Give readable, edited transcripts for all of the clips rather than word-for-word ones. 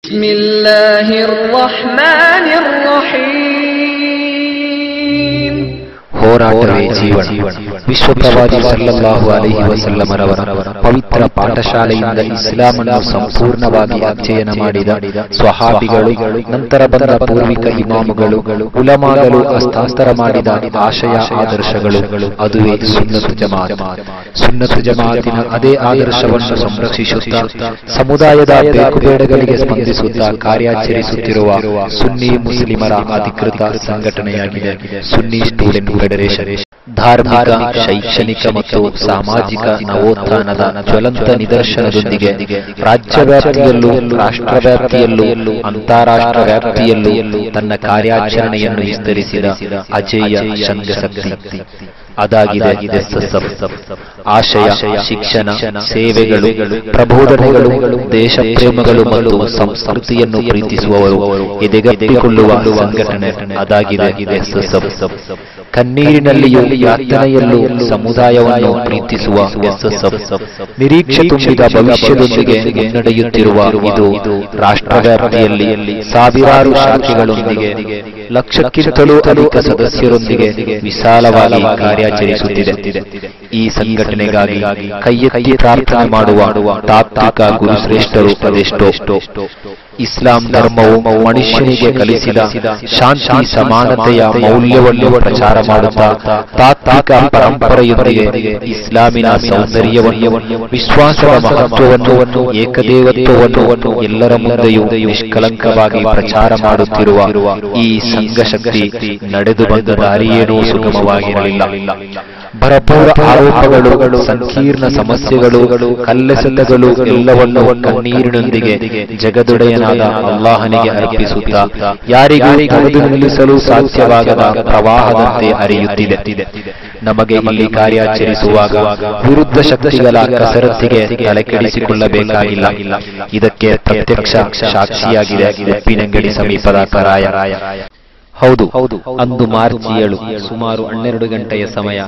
بسم الله الرحمن الرحيم ಹೋರಾಟವೇ ಜೀವನ. ವಿಶ್ವಪ್ರವಾದಿ ಸಲ್ಲಲ್ಲಾಹು ಅಲೈಹಿ ವಸಲ್ಲಮರವರ ಪವಿತ್ರ ಪಾಠಶಾಲೆಯಿಂದ ಇಸ್ಲಾಮನ್ನು ಸಂಪೂರ್ಣವಾಗಿ ಅಧ್ಯಯನ ಮಾಡಿದ ಸ್ವಹಾಬಿಗಳು, ನಂತರ ಬಂದ ಪೂರ್ವಿಕ ಇಮಾಮುಗಳು, ಉಲಮಾಗಳು ಹಸ್ತಾಂತರ ಮಾಡಿದ ಆಶಯ ಆದರ್ಶಗಳು, ಅದುವೇ ಸುನ್ನತು ಜಮಾತ್. ಸುನ್ನತು ಜಮಾತಿನ ಅದೇ ಆದರ್ಶವನ್ನು ಸಂರಕ್ಷಿಸುತ್ತಾ ಸಮುದಾಯದ ಬೇಕುಬೇಡಗಳಿಗೆ ಸ್ಪಂದಿಸುತ್ತಾ ಕಾರ್ಯಾಚರಿಸುತ್ತಿರುವ ಸುನ್ನಿ ಮುಸ್ಲಿಮರ ಅಧಿಕೃತ ಸಂಘಟನೆಯಾಗಿದೆ ಸುನ್ನಿ ಸ್ಟೂಡೆಂಟ್ ಫೆಡರೇಷನ್. ಧಾರ್ಮಿಕ, ಶೈಕ್ಷಣಿಕ ಮತ್ತು ಸಾಮಾಜಿಕ ನವೋತ್ಥಾನದ ಜ್ವಲಂತ ನಿದರ್ಶನದೊಂದಿಗೆ ರಾಜ್ಯ ವ್ಯಾಪ್ತಿಯಲ್ಲೂ, ರಾಷ್ಟ್ರ ವ್ಯಾಪ್ತಿಯಲ್ಲೂ, ಅಂತಾರಾಷ್ಟ್ರ ವ್ಯಾಪ್ತಿಯಲ್ಲೂ ತನ್ನ ಕಾರ್ಯಾಚರಣೆಯನ್ನು ವಿಸ್ತರಿಸಿದ ಅಜೇಯ ಶಕ್ತಿ ಅದಾಗಿದೆ ಎಸ್ಎಸ್ಎಫ್. ಆಶಯ, ಶಿಕ್ಷಣ, ಸೇವೆಗಳು, ಪ್ರಬೋಧನೆಗಳು, ದೇಶ ಪ್ರೇಮಗಳು ಮತ್ತು ಸಂಸ್ಕೃತಿಯನ್ನು ಪ್ರೀತಿಸುವವರು ಎದೆಗಟ್ಟಿಕೊಳ್ಳುವ ಸಂಘಟನೆ ಅದಾಗಿದೆ ಎಸ್ಎಸ್ಎಫ್. ಕಣ್ಣೀರಿನಲ್ಲಿಯೂ ಯಾತನೆಯಲ್ಲೂ ಸಮುದಾಯವನ್ನು ಪ್ರೀತಿಸುವ ಎಸ್ಎಸ್ಎಫ್ ನಿರೀಕ್ಷೆ ತುಂಬಿದ ಭವಿಷ್ಯದೊಂದಿಗೆ ಮುನ್ನಡೆಯುತ್ತಿರುವ ಇದು ರಾಷ್ಟ್ರ ವ್ಯಾಪ್ತಿಯಲ್ಲಿ ಸಾವಿರಾರು ಶಾಖೆಗಳೊಂದಿಗೆ, ಲಕ್ಷಕ್ಕಿಂತಲೂ ಅಧಿಕ ಸದಸ್ಯರೊಂದಿಗೆ ವಿಶಾಲವಾಗಿ ಕಾರ್ಯಾಚರಿಸುತ್ತಿದೆ. ಈ ಸಂಘಟನೆಗಾಗಿ ಕೈಯೆತ್ತಿ ಪ್ರಾರ್ಥನೆ ಮಾಡುವ ತಾತ್ವಿಕ ಗುರುಶ್ರೇಷ್ಠರು ಅದೆಷ್ಟೋ. ಇಸ್ಲಾಂ ಧರ್ಮವು ಮನುಷ್ಯನಿಗೆ ಕಲಿಸಿದ ಶಾಂತಿ, ಸಮಾನತೆಯ ಮೌಲ್ಯವನ್ನು ಪ್ರಚಾರ ಮಾಡುತ್ತಾ ತಾತ್ವಿಕ ಪರಂಪರೆಯೊಂದಿಗೆ ಇಸ್ಲಾಮಿನ ಸೌಂದರ್ಯವನ್ನು, ವಿಶ್ವಾಸದ ಮಹತ್ವವನ್ನು, ಏಕದೇವತ್ವವನ್ನು ಎಲ್ಲರ ಮುಂದೆಯೂ ನಿಷ್ಕಲಂಕವಾಗಿ ಪ್ರಚಾರ ಮಾಡುತ್ತಿರುವ ಈ ಸಂಘಶಕ್ತಿ ನಡೆದು ಬಂದ ದಾರಿಯೇನೂ ಸುಗಮವಾಗಿರಲಿಲ್ಲ. ಭರಪೂರ ಆರೋಪಗಳು, ಸಂಕೀರ್ಣ ಸಮಸ್ಯೆಗಳು, ಕಲ್ಲೆಸೆತಗಳು ಎಲ್ಲವನ್ನೂ ಕಣ್ಣೀರಿನೊಂದಿಗೆ ಜಗದೊಡೆಯನಾದ ಅಲ್ಲಾಹನಿಗೆ ಅರ್ಪಿಸುತ್ತಾ ಯಾರಿಗೂ ತಡೆದು ನಿಲ್ಲಿಸಲು ಸಾಧ್ಯವಾಗದ ಪ್ರವಾಹದಂತೆ ಹರಿಯುತ್ತಿದೆ. ನಮಗೆ ಇಲ್ಲಿ ಕಾರ್ಯಾಚರಿಸುವಾಗ ವಿರುದ್ಧ ಶಕ್ತಿಗಳ ಕಸರತ್ತಿಗೆ ತಲೆಕೆಡಿಸಿಕೊಳ್ಳಬೇಕಾಗಿಲ್ಲ. ಇದಕ್ಕೆ ಪ್ರತ್ಯಕ್ಷ ಸಾಕ್ಷಿಯಾಗಿದೆ ಉಪ್ಪಿನಂಗಡಿ ಸಮೀಪದ ಕರಾಯ. ಹೌದು, ಅಂದು ಮಾರ್ಚ್ 7 ಸುಮಾರು 12 ಗಂಟೆಯ ಸಮಯ.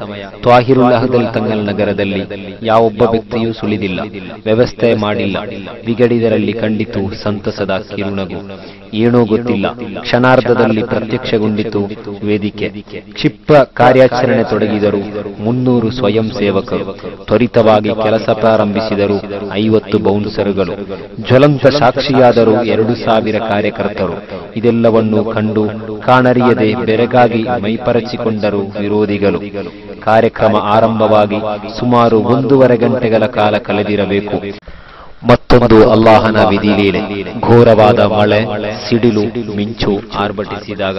ತ್ವಾಹಿರುಲ್ ಅಹ್ದಲ್ ತಂಗಲ್ ನಗರದಲ್ಲಿ ಯಾವೊಬ್ಬ ವ್ಯಕ್ತಿಯೂ ಸುಳಿದಿಲ್ಲ, ವ್ಯವಸ್ಥೆ ಮಾಡಿಲ್ಲ. ವಿಗಡಿದರಲ್ಲಿ ಕಂಡಿತು ಸಂತಸದ ಕಿರುನಗು. ಏನೋ ಗೊತ್ತಿಲ್ಲ, ಕ್ಷಣಾರ್ಧದಲ್ಲಿ ಪ್ರತ್ಯಕ್ಷಗೊಂಡಿತು ವೇದಿಕೆ. ಕ್ಷಿಪ್ರ ಕಾರ್ಯಾಚರಣೆ ತೊಡಗಿದರು 300 ಸ್ವಯಂ ಸೇವಕರು. ತ್ವರಿತವಾಗಿ ಕೆಲಸ ಪ್ರಾರಂಭಿಸಿದರು 50 ಬೌನ್ಸರುಗಳು. ಜ್ವಲಂತ ಸಾಕ್ಷಿಯಾದರು 2000 ಕಾರ್ಯಕರ್ತರು. ಇದೆಲ್ಲವನ್ನೂ ಕಂಡು ಕಾಣರಿಯದೆ ಬೆರಗಾಗಿ ಮೈಪರಚಿಕೊಂಡರು ವಿರೋಧಿಗಳು. ಕಾರ್ಯಕ್ರಮ ಆರಂಭವಾಗಿ ಸುಮಾರು 1.5 ಗಂಟೆಗಳ ಕಾಲ ಕಳೆದಿರಬೇಕು. ಮತ್ತೊಂದು ಅಲ್ಲಾಹನ ವಿಧಿಲೀಲೆ. ಘೋರವಾದ ಮಳೆ, ಸಿಡಿಲು, ಮಿಂಚು ಆರ್ಭಟಿಸಿದಾಗ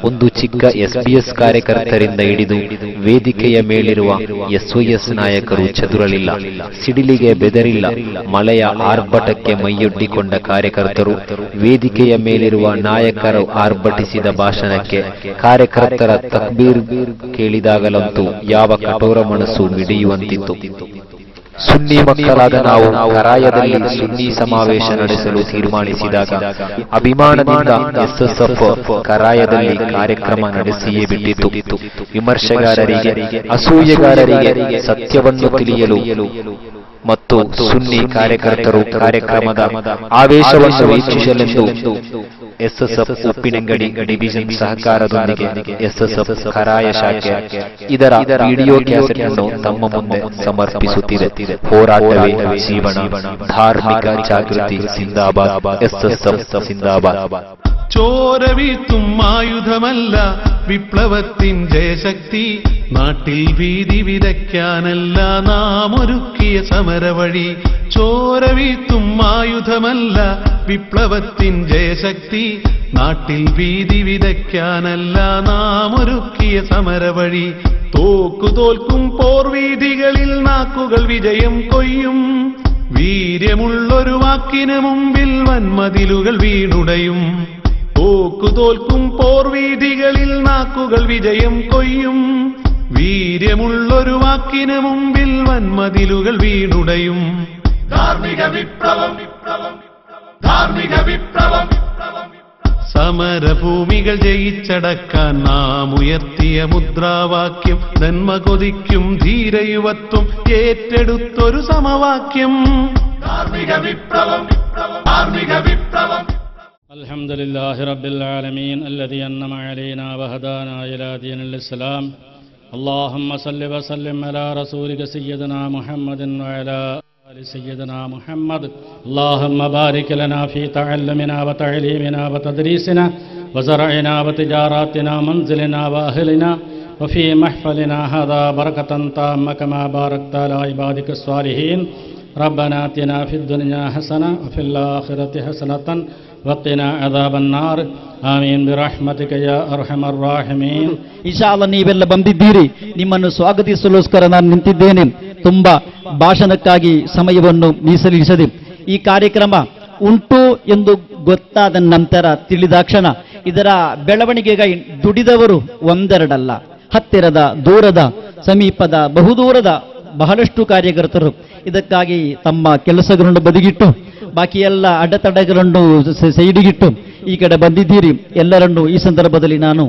ಒಂದು ಚಿಕ್ಕ ಎಸ್ಬಿಎಸ್ ಕಾರ್ಯಕರ್ತರಿಂದ ಹಿಡಿದು ವೇದಿಕೆಯ ಮೇಲಿರುವ ಎಸ್ಒಎಸ್ ನಾಯಕರು ಚದುರಲಿಲ್ಲ, ಸಿಡಿಲಿಗೆ ಬೆದರಿಲ್ಲ. ಮಳೆಯ ಆರ್ಭಟಕ್ಕೆ ಮೈಯೊಡ್ಡಿಕೊಂಡ ಕಾರ್ಯಕರ್ತರು ವೇದಿಕೆಯ ಮೇಲಿರುವ ನಾಯಕರು ಆರ್ಭಟಿಸಿದ ಭಾಷಣಕ್ಕೆ ಕಾರ್ಯಕರ್ತರ ತಕ್ಬೀರ್ ಕೇಳಿದಾಗಲಂತೂ ಯಾವ ಕಠೋರ ಮನಸ್ಸು ಮಿಡಿಯುವಂತಿತ್ತು. ಸುನ್ನಿ ಮಕ್ಕಳಾದ ನಾವು ಕರಾಯದಲ್ಲಿ ಸುನ್ನಿ ಸಮಾವೇಶ ನಡೆಸಲು ತೀರ್ಮಾನಿಸಿದಾಗ ಅಭಿಮಾನದಿಂದ ಎಸ್ಎಸ್ಎಫ್ ಕರಾಯದಲ್ಲಿ ಕಾರ್ಯಕ್ರಮ ನಡೆಸಿಯೇ ಬಿಟ್ಟಿತು. ವಿಮರ್ಶೆಗಾರರಿಗೆ, ಅಸೂಯೆಗಾರರಿಗೆ ಸತ್ಯವನ್ನು ತಿಳಿಯಲು ಮತ್ತು ಸುನ್ನಿ ಕಾರ್ಯಕರ್ತರು ಕಾರ್ಯಕ್ರಮದ ಆವೇಶವನ್ನು ವೀಕ್ಷಿಸಲೆಂದು ಎಸ್ಎಸ್ಎಫ್ ಉಪ್ಪಿನಂಗಡಿ ಡಿವಿಷನ್ ಸಹಕಾರದೊಂದಿಗೆ ಎಸ್ಎಸ್ಎಫ್ ಕರಾಯ ಶಾಖೆ ಇದರ ವಿಡಿಯೋ ಕ್ಯಾಸೆಟ್ ಅನ್ನು ತಮ್ಮ ಮುಂದೆ ಸಮರ್ಪಿಸುತ್ತಿದೆ. ಹೋರಾಟವೇ ಜೀವನ, ಧಾರ್ಮಿಕ ಜಾಗೃತಿ ಸಿಂದಾಬಾದ್, എസ്എസ്എഫ് സിന്ദാബാദ്. ചോരവീത്തും ആയുധമല്ല വിപ്ലവത്തിൻ ജയശക്തി, നാട്ടിൽ ഭീതി വിതയ്ക്കാനല്ല നാം ഒരുക്കിയ സമരവഴി. ചോരവീത്തും ആയുധമല്ല വിപ്ലവത്തിൻ ജയശക്തി, നാട്ടിൽ ഭീതി വിതയ്ക്കാനല്ല നാം ഒരുക്കിയ സമരവഴി. തോൽക്കും പോർവീഥികളിൽ നാക്കുകൾ വിജയം കൊയ്യും, വീര്യമുള്ളൊരു വാക്കിന് മുമ്പിൽ വൻമതിലുകൾ വീണുടയും. തോൽക്കും പോർവീഥികളിൽ നാക്കുകൾ വിജയം കൊയ്യും, വീര്യമുള്ളൊരു വാക്കിന് മുമ്പിൽ വൻമതിലുകൾ വീണുടയും. ധാർമ്മിക വിപ്ലവം, ധാർമ്മിക വിപ്ലവം. സമരഭൂമികൾ ജയിച്ചടക്കാൻ നാം ഉയർത്തിയ മുദ്രാവാക്യം, നന്മ കൊതിക്കും ധീരയുവത്വം ഏറ്റെടുത്തൊരു സമവാക്യം. ധാർമ്മിക വിപ്ലവം, ധാർമ്മിക വിപ്ലവം. الحمد لله رب العالمين الذي أنعم علينا وهدانا إلى دين الإسلام. اللهم صل وسلم على رسولك سيدنا محمد وعلى آل سيدنا محمد. اللهم بارك لنا في تعلمنا وتعليمنا وتدريسنا وزرعنا وتجاراتنا منزلنا وأهلنا وفي محفلنا هذا بركة تامة كما باركت على عبادك الصالحين. ربنا آتنا في الدنيا حسنة وفي الآخرة حسنة وقنا عذاب النار. ಆಮೀನ್ ಬಿರಹ್ಮತಿಕ ಯಾ ಅರ್ಹಮರ್ ರಾಹಿಮೀನ್. ಇನ್ಶಾ ಅಲ್ಲಾಹ್ ನೀವೆಲ್ಲ ಬಂದಿದ್ದೀರಿ, ನಿಮ್ಮನ್ನು ಸ್ವಾಗತಿಸಲೋಸ್ಕರ ನಾನು ನಿಂತಿದ್ದೇನೆ. ತುಂಬಾ ಭಾಷಣಕ್ಕಾಗಿ ಸಮಯವನ್ನು ಮೀಸಲಿರಿಸದೆ ಈ ಕಾರ್ಯಕ್ರಮ ಉಂಟು ಎಂದು ಗೊತ್ತಾದ ನಂತರ ತಿಳಿದಾಕ್ಷಣ ಇದರ ಬೆಳವಣಿಗೆಗಾಗಿ ದುಡಿದವರು ಒಂದೆರಡಲ್ಲ, ಹತ್ತಿರದ ದೂರದ ಸಮೀಪದ ಬಹುದೂರದ ಬಹಳಷ್ಟು ಕಾರ್ಯಕರ್ತರು ಇದಕ್ಕಾಗಿ ತಮ್ಮ ಕೆಲಸಗಳನ್ನು ಬದಿಗಿಟ್ಟು ಬಾಕಿ ಎಲ್ಲ ಅಡೆತಡೆಗಳನ್ನು ಸೈಡಿಗಿಟ್ಟು ಈ ಕಡೆ ಬಂದಿದ್ದೀರಿ. ಎಲ್ಲರನ್ನೂ ಈ ಸಂದರ್ಭದಲ್ಲಿ ನಾನು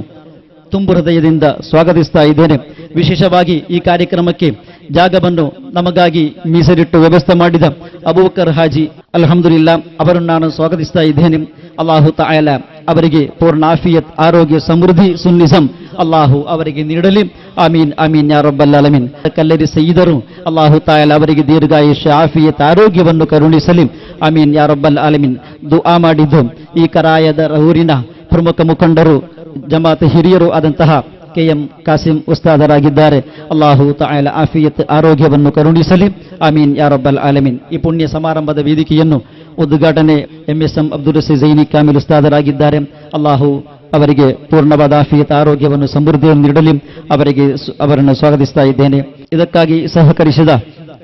ತುಂಬು ಹೃದಯದಿಂದ ಸ್ವಾಗತಿಸ್ತಾ ಇದ್ದೇನೆ. ವಿಶೇಷವಾಗಿ ಈ ಕಾರ್ಯಕ್ರಮಕ್ಕೆ ಜಾಗವನ್ನು ನಮಗಾಗಿ ಮೀಸಲಿಟ್ಟು ವ್ಯವಸ್ಥೆ ಮಾಡಿದ ಅಬೂಬಕರ್ ಹಾಜಿ ಅಲ್ಹಮ್ದುಲಿಲ್ಲಾ ಅವರನ್ನು ನಾನು ಸ್ವಾಗತಿಸ್ತಾ ಇದ್ದೇನೆ. ಅಲ್ಲಾಹು ತಆಲಾ ಅವರಿಗೆ ಪೂರ್ಣ ಆಫಿಯತ್, ಆರೋಗ್ಯ, ಸಮೃದ್ಧಿ, ಸುನ್ನಿಸಂ ಅಲ್ಲಾಹು ಅವರಿಗೆ ನೀಡಲಿ. ಆಮೀನ್ ಆಮೀನ್ ಯಾ ರಬ್ಬಲ್ ಆಲಮೀನ್. ಕಲ್ಲರಿ ಸಯ್ಯಿದರು ಅಲ್ಲಾಹು ತಆಲಾ ಅವರಿಗೆ ದೀರ್ಘಾಯುಷ್ಯ, ಆಫಿಯತ್, ಆರೋಗ್ಯವನ್ನು ಕರುಣಿಸಲಿ. ಆಮೀನ್ ಯಾ ರಬ್ಬಲ್ ಆಲಮೀನ್. ದುಆ ಮಾಡಿದ್ದು ಈ ಕರಾಯದ ಊರಿನ ಪ್ರಮುಖ ಮುಖಂಡರು, ಜಮಾತ್ ಹಿರಿಯರು ಆದಂತಹ KM ಕಾಸಿಂ ಉಸ್ತಾದರಾಗಿದ್ದಾರೆ. ಅಲ್ಲಾಹು ತಆಲಾ ಆಫಿಯತ್, ಆರೋಗ್ಯವನ್ನು ಕರುಣಿಸಲಿ. ಆಮೀನ್ ಯಾ ರಬ್ಬಲ್ ಆಲಮೀನ್. ಈ ಪುಣ್ಯ ಸಮಾರಂಭದ ವೇದಿಕೆಯನ್ನು ಉದ್ಘಾಟನೆ MSM ಅಬ್ದುಲ್ ರಶೀದ್ ಝೈನಿ ಕಾಮಿಲ್ ಉಸ್ತಾದರಾಗಿದ್ದಾರೆ. ಅಲ್ಲಾಹು ಅವರಿಗೆ ಪೂರ್ಣವಾದ ಆಫಿಯತ್, ಆರೋಗ್ಯವನ್ನು, ಸಮೃದ್ಧಿಯನ್ನು ನೀಡಲಿ. ಅವರನ್ನು ಸ್ವಾಗತಿಸ್ತಾ ಇದ್ದೇನೆ. ಇದಕ್ಕಾಗಿ ಸಹಕರಿಸಿದ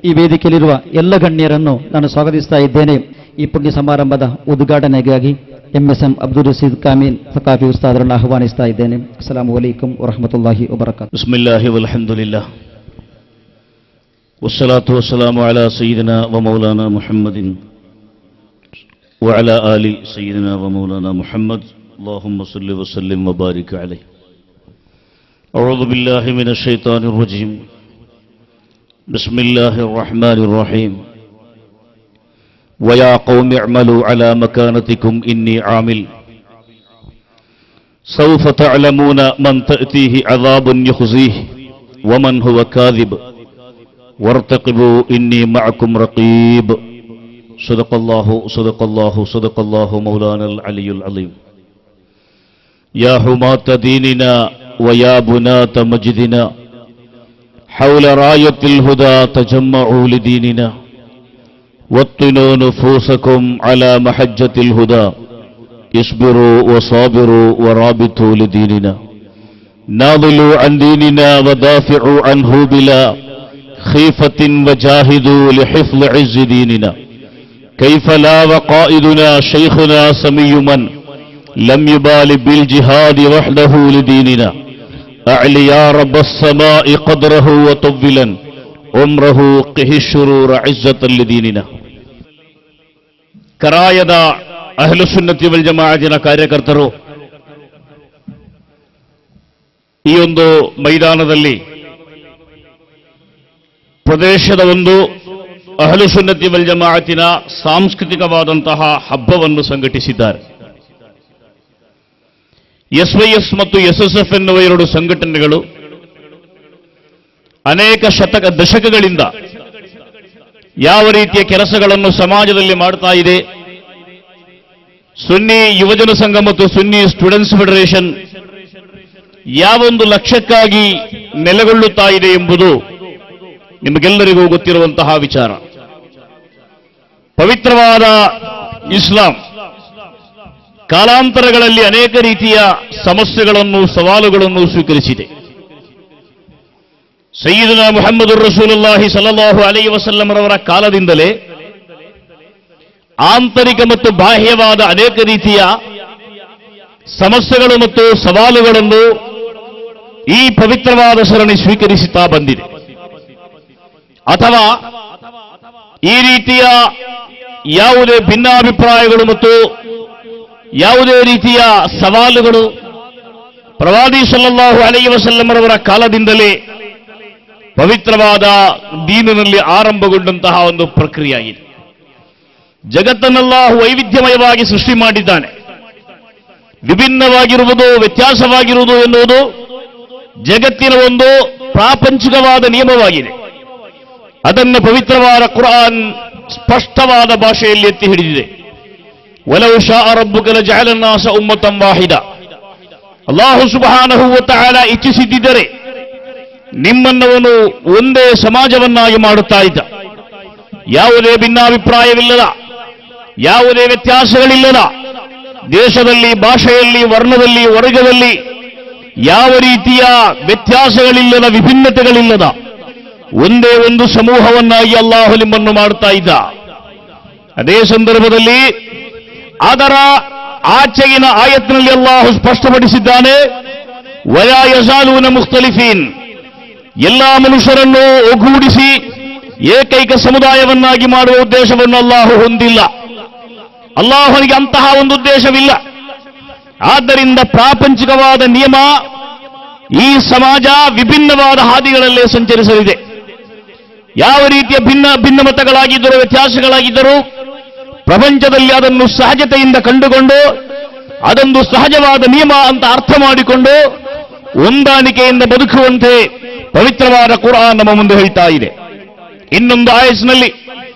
ಈ ವೇದಿಕೆಯಲ್ಲಿರುವ ಎಲ್ಲ ಗಣ್ಯರನ್ನು ನಾನು ಸ್ವಾಗತಿಸ್ತಾ ಇದ್ದೇನೆ. ಈ ಪುಣ್ಯ ಸಮಾರಂಭದ ಉದ್ಘಾಟನೆಗಾಗಿ MSM ಅಬ್ದುಲ್ ರಶೀದ್ ಕಾಮಿಲ್ ಫಕಾಫಿ ಉಸ್ತಾದರನ್ನು ಆಹ್ವಾನಿಸ್ತಾ ಇದ್ದೇನೆ. ಅಸ್ಸಲಾಮು ಅಲೈಕುಂ ವರಹಮತುಲ್ಲಾಹಿ ವಬರಕಾತು. ಬಿಸ್ಮಿಲ್ಲಾಹಿ ವಲ್ಹಮ್ದುಲಿಲ್ಲಾಹ್ ವಸ್ಸಲಾತು ವಸ್ಸಲಾಮು ಅಲಾ ಸಯ್ಯಿದಿನಾ ವ ಮೌಲಾನಾ ಮುಹಮ್ಮದಿನ್ ವ ಅಲಾ ಆಲಿ ಸಯ್ಯಿದಿನಾ ವ ಮೌಲಾನಾ ಮುಹಮ್ಮದ್. ಅಲ್ಲಾಹುಮ್ಮ ಸಲ್ಲಿ ವ ಸಲ್ಲಿಮ್ ವ ಬಾರಿಕ್ ಅಲೈಹಿ. ಅಊದು ಬಿಲ್ಲಾಹಿ ಮಿನಶ್ ಶೈತಾನಿರ್ ರಜೀಮ್. ಬಿಸ್ಮಿಲ್ಲಾಹಿರ್ ರಹ್ಮಾನಿರ್ ರಹೀಮ್. ويا قوم اعملوا على مكانتكم إني عامل سوف تعلمون من تأتيه عذاب يخزيه ومن هو كاذب وارتقبوا إني معكم رقيب. صدق الله مولانا العلي العظيم. يا حماة ديننا ويا بناة مجدنا حول راية الهدى تجمعوا لديننا وطنوا نفوسكم على محجة الهدى اصبروا وصابروا ورابطوا لديننا ناضلوا عن ديننا ودافعوا عنه بلا خيفة وجاهدوا لحفظ عز ديننا كيف لا وقائدنا شيخنا سمي من لم يبال بالجهاد وحده لديننا أعلي يا رب السماء قدره وطولا عمره قه الشرور عزة لديننا. ಕರಾಯದ ಅಹ್ಲು ಸುನ್ನತಿ ವಲ್ ಜಮಾಅತಿನ ಕಾರ್ಯಕರ್ತರು ಈ ಒಂದು ಮೈದಾನದಲ್ಲಿ ಪ್ರದೇಶದ ಒಂದು ಅಹ್ಲು ಸುನ್ನತಿ ವಲ್ ಜಮಾಅತಿನ ಸಾಂಸ್ಕೃತಿಕವಾದಂತಹ ಹಬ್ಬವನ್ನು ಸಂಘಟಿಸಿದ್ದಾರೆ. SYS ಮತ್ತು SSF ಎನ್ನುವ ಎರಡು ಸಂಘಟನೆಗಳು ಅನೇಕ ದಶಕಗಳಿಂದ ಯಾವ ರೀತಿಯ ಕೆಲಸಗಳನ್ನು ಸಮಾಜದಲ್ಲಿ ಮಾಡ್ತಾ ಇದೆ, ಸುನ್ನಿ ಯುವಜನ ಸಂಘ ಮತ್ತು ಸುನ್ನಿ ಸ್ಟೂಡೆಂಟ್ಸ್ ಫೆಡರೇಷನ್ ಯಾವೊಂದು ಲಕ್ಷ್ಯಕ್ಕಾಗಿ ನೆಲೆಗೊಳ್ಳುತ್ತಾ ಇದೆ ಎಂಬುದು ನಿಮಗೆಲ್ಲರಿಗೂ ಗೊತ್ತಿರುವಂತಹ ವಿಚಾರ. ಪವಿತ್ರವಾದ ಇಸ್ಲಾಂ ಕಾಲಾಂತರಗಳಲ್ಲಿ ಅನೇಕ ರೀತಿಯ ಸಮಸ್ಯೆಗಳನ್ನು, ಸವಾಲುಗಳನ್ನು ಸ್ವೀಕರಿಸಿದೆ. ಸಯ್ಯಿದುನಾ ಮುಹಮ್ಮದುರ್ ರಸೂಲುಲ್ಲಾಹಿ ಸಲ್ಲಲ್ಲಾಹು ಅಲೈಹಿ ವಸಲ್ಲಂ ರವರ ಕಾಲದಿಂದಲೇ ಆಂತರಿಕ ಮತ್ತು ಬಾಹ್ಯವಾದ ಅನೇಕ ರೀತಿಯ ಸಮಸ್ಯೆಗಳು ಮತ್ತು ಸವಾಲುಗಳನ್ನು ಈ ಪವಿತ್ರವಾದ ಸರಣಿ ಸ್ವೀಕರಿಸುತ್ತಾ ಬಂದಿದೆ. ಅಥವಾ ಈ ರೀತಿಯ ಯಾವುದೇ ಭಿನ್ನಾಭಿಪ್ರಾಯಗಳು ಮತ್ತು ಯಾವುದೇ ರೀತಿಯ ಸವಾಲುಗಳು ಪ್ರವಾದಿ ಸಲ್ಲಲ್ಲಾಹು ಅಲೈಹಿ ವಸಲ್ಲಂ ರವರ ಕಾಲದಿಂದಲೇ ಪವಿತ್ರವಾದ ದೀನಿನಲ್ಲಿ ಆರಂಭಗೊಂಡಂತಹ ಒಂದು ಪ್ರಕ್ರಿಯೆಯಾಗಿದೆ. ಜಗತ್ತನ್ನೆಲ್ಲ ವೈವಿಧ್ಯಮಯವಾಗಿ ಸೃಷ್ಟಿ ಮಾಡಿದ್ದಾನೆ. ವಿಭಿನ್ನವಾಗಿರುವುದು, ವ್ಯತ್ಯಾಸವಾಗಿರುವುದು ಎನ್ನುವುದು ಜಗತ್ತಿನ ಒಂದು ಪ್ರಾಪಂಚಿಕವಾದ ನಿಯಮವಾಗಿದೆ. ಅದನ್ನು ಪವಿತ್ರವಾದ ಕುರ್ಆನ್ ಸ್ಪಷ್ಟವಾದ ಭಾಷೆಯಲ್ಲಿ ಎತ್ತಿ ಹಿಡಿದಿದೆ. ವಲೌ ಶಾ ರಬ್ಬುಕ ಲಜಅಲ ನಾಸ ಉಮ್ಮತಂ ವಾಹಿದ. ಅಲ್ಲಾಹು ಸುಬ್ಹಾನಹು ವ ತಆಲಾ ಇಚ್ಛಿಸಿದ್ದರೆ ನಿಮ್ಮನ್ನವನು ಒಂದೇ ಸಮಾಜವನ್ನಾಗಿ ಮಾಡುತ್ತಾ ಇದ್ದ. ಯಾವುದೇ ಭಿನ್ನಾಭಿಪ್ರಾಯವಿಲ್ಲದ, ಯಾವುದೇ ವ್ಯತ್ಯಾಸಗಳಿಲ್ಲದ, ದೇಶದಲ್ಲಿ, ಭಾಷೆಯಲ್ಲಿ, ವರ್ಣದಲ್ಲಿ, ವರ್ಗದಲ್ಲಿ ಯಾವ ರೀತಿಯ ವ್ಯತ್ಯಾಸಗಳಿಲ್ಲದ, ವಿಭಿನ್ನತೆಗಳಿಲ್ಲದ ಒಂದೇ ಒಂದು ಸಮೂಹವನ್ನಾಗಿ ಅಲ್ಲಾಹು ನಿಮ್ಮನ್ನು ಮಾಡುತ್ತಾ ಇದ್ದ. ಅದೇ ಸಂದರ್ಭದಲ್ಲಿ ಅದರ ಆಚೆಗಿನ ಆಯತ್ನಲ್ಲಿ ಅಲ್ಲಾಹು ಸ್ಪಷ್ಟಪಡಿಸಿದ್ದಾನೆ, ವಲಾ ಯಜಾಲೂನ ಮುಖ್ತಲಿಫೀನ್. ಎಲ್ಲಾ ಮನುಷ್ಯರನ್ನು ಒಗ್ಗೂಡಿಸಿ ಏಕೈಕ ಸಮುದಾಯವನ್ನಾಗಿ ಮಾಡುವ ಉದ್ದೇಶವನ್ನು ಅಲ್ಲಾಹು ಹೊಂದಿಲ್ಲ. ಅಲ್ಲಾಹನಿಗೆ ಅಂತಹ ಒಂದು ಉದ್ದೇಶವಿಲ್ಲ. ಆದ್ದರಿಂದ ಪ್ರಾಪಂಚಿಕವಾದ ನಿಯಮ, ಈ ಸಮಾಜ ವಿಭಿನ್ನವಾದ ಹಾದಿಗಳಲ್ಲೇ ಸಂಚರಿಸಲಿದೆ. ಯಾವ ರೀತಿಯ ಭಿನ್ನ ಮತಗಳಾಗಿದ್ದರೂ, ವ್ಯತ್ಯಾಸಗಳಾಗಿದ್ದರೂ ಪ್ರಪಂಚದಲ್ಲಿ ಅದನ್ನು ಸಹಜತೆಯಿಂದ ಕಂಡುಕೊಂಡು ಅದೊಂದು ಸಹಜವಾದ ನಿಯಮ ಅಂತ ಅರ್ಥ ಮಾಡಿಕೊಂಡು ಹೊಂದಾಣಿಕೆಯಿಂದ ಬದುಕುವಂತೆ ಪವಿತ್ರವಾದ ಕುರ್ಆನ್ ನಮ್ಮ ಮುಂದೆ ಹೇಳ್ತಾ ಇದೆ. ಇನ್ನೊಂದು ಆಯಸ್ಸಿನಲ್ಲಿ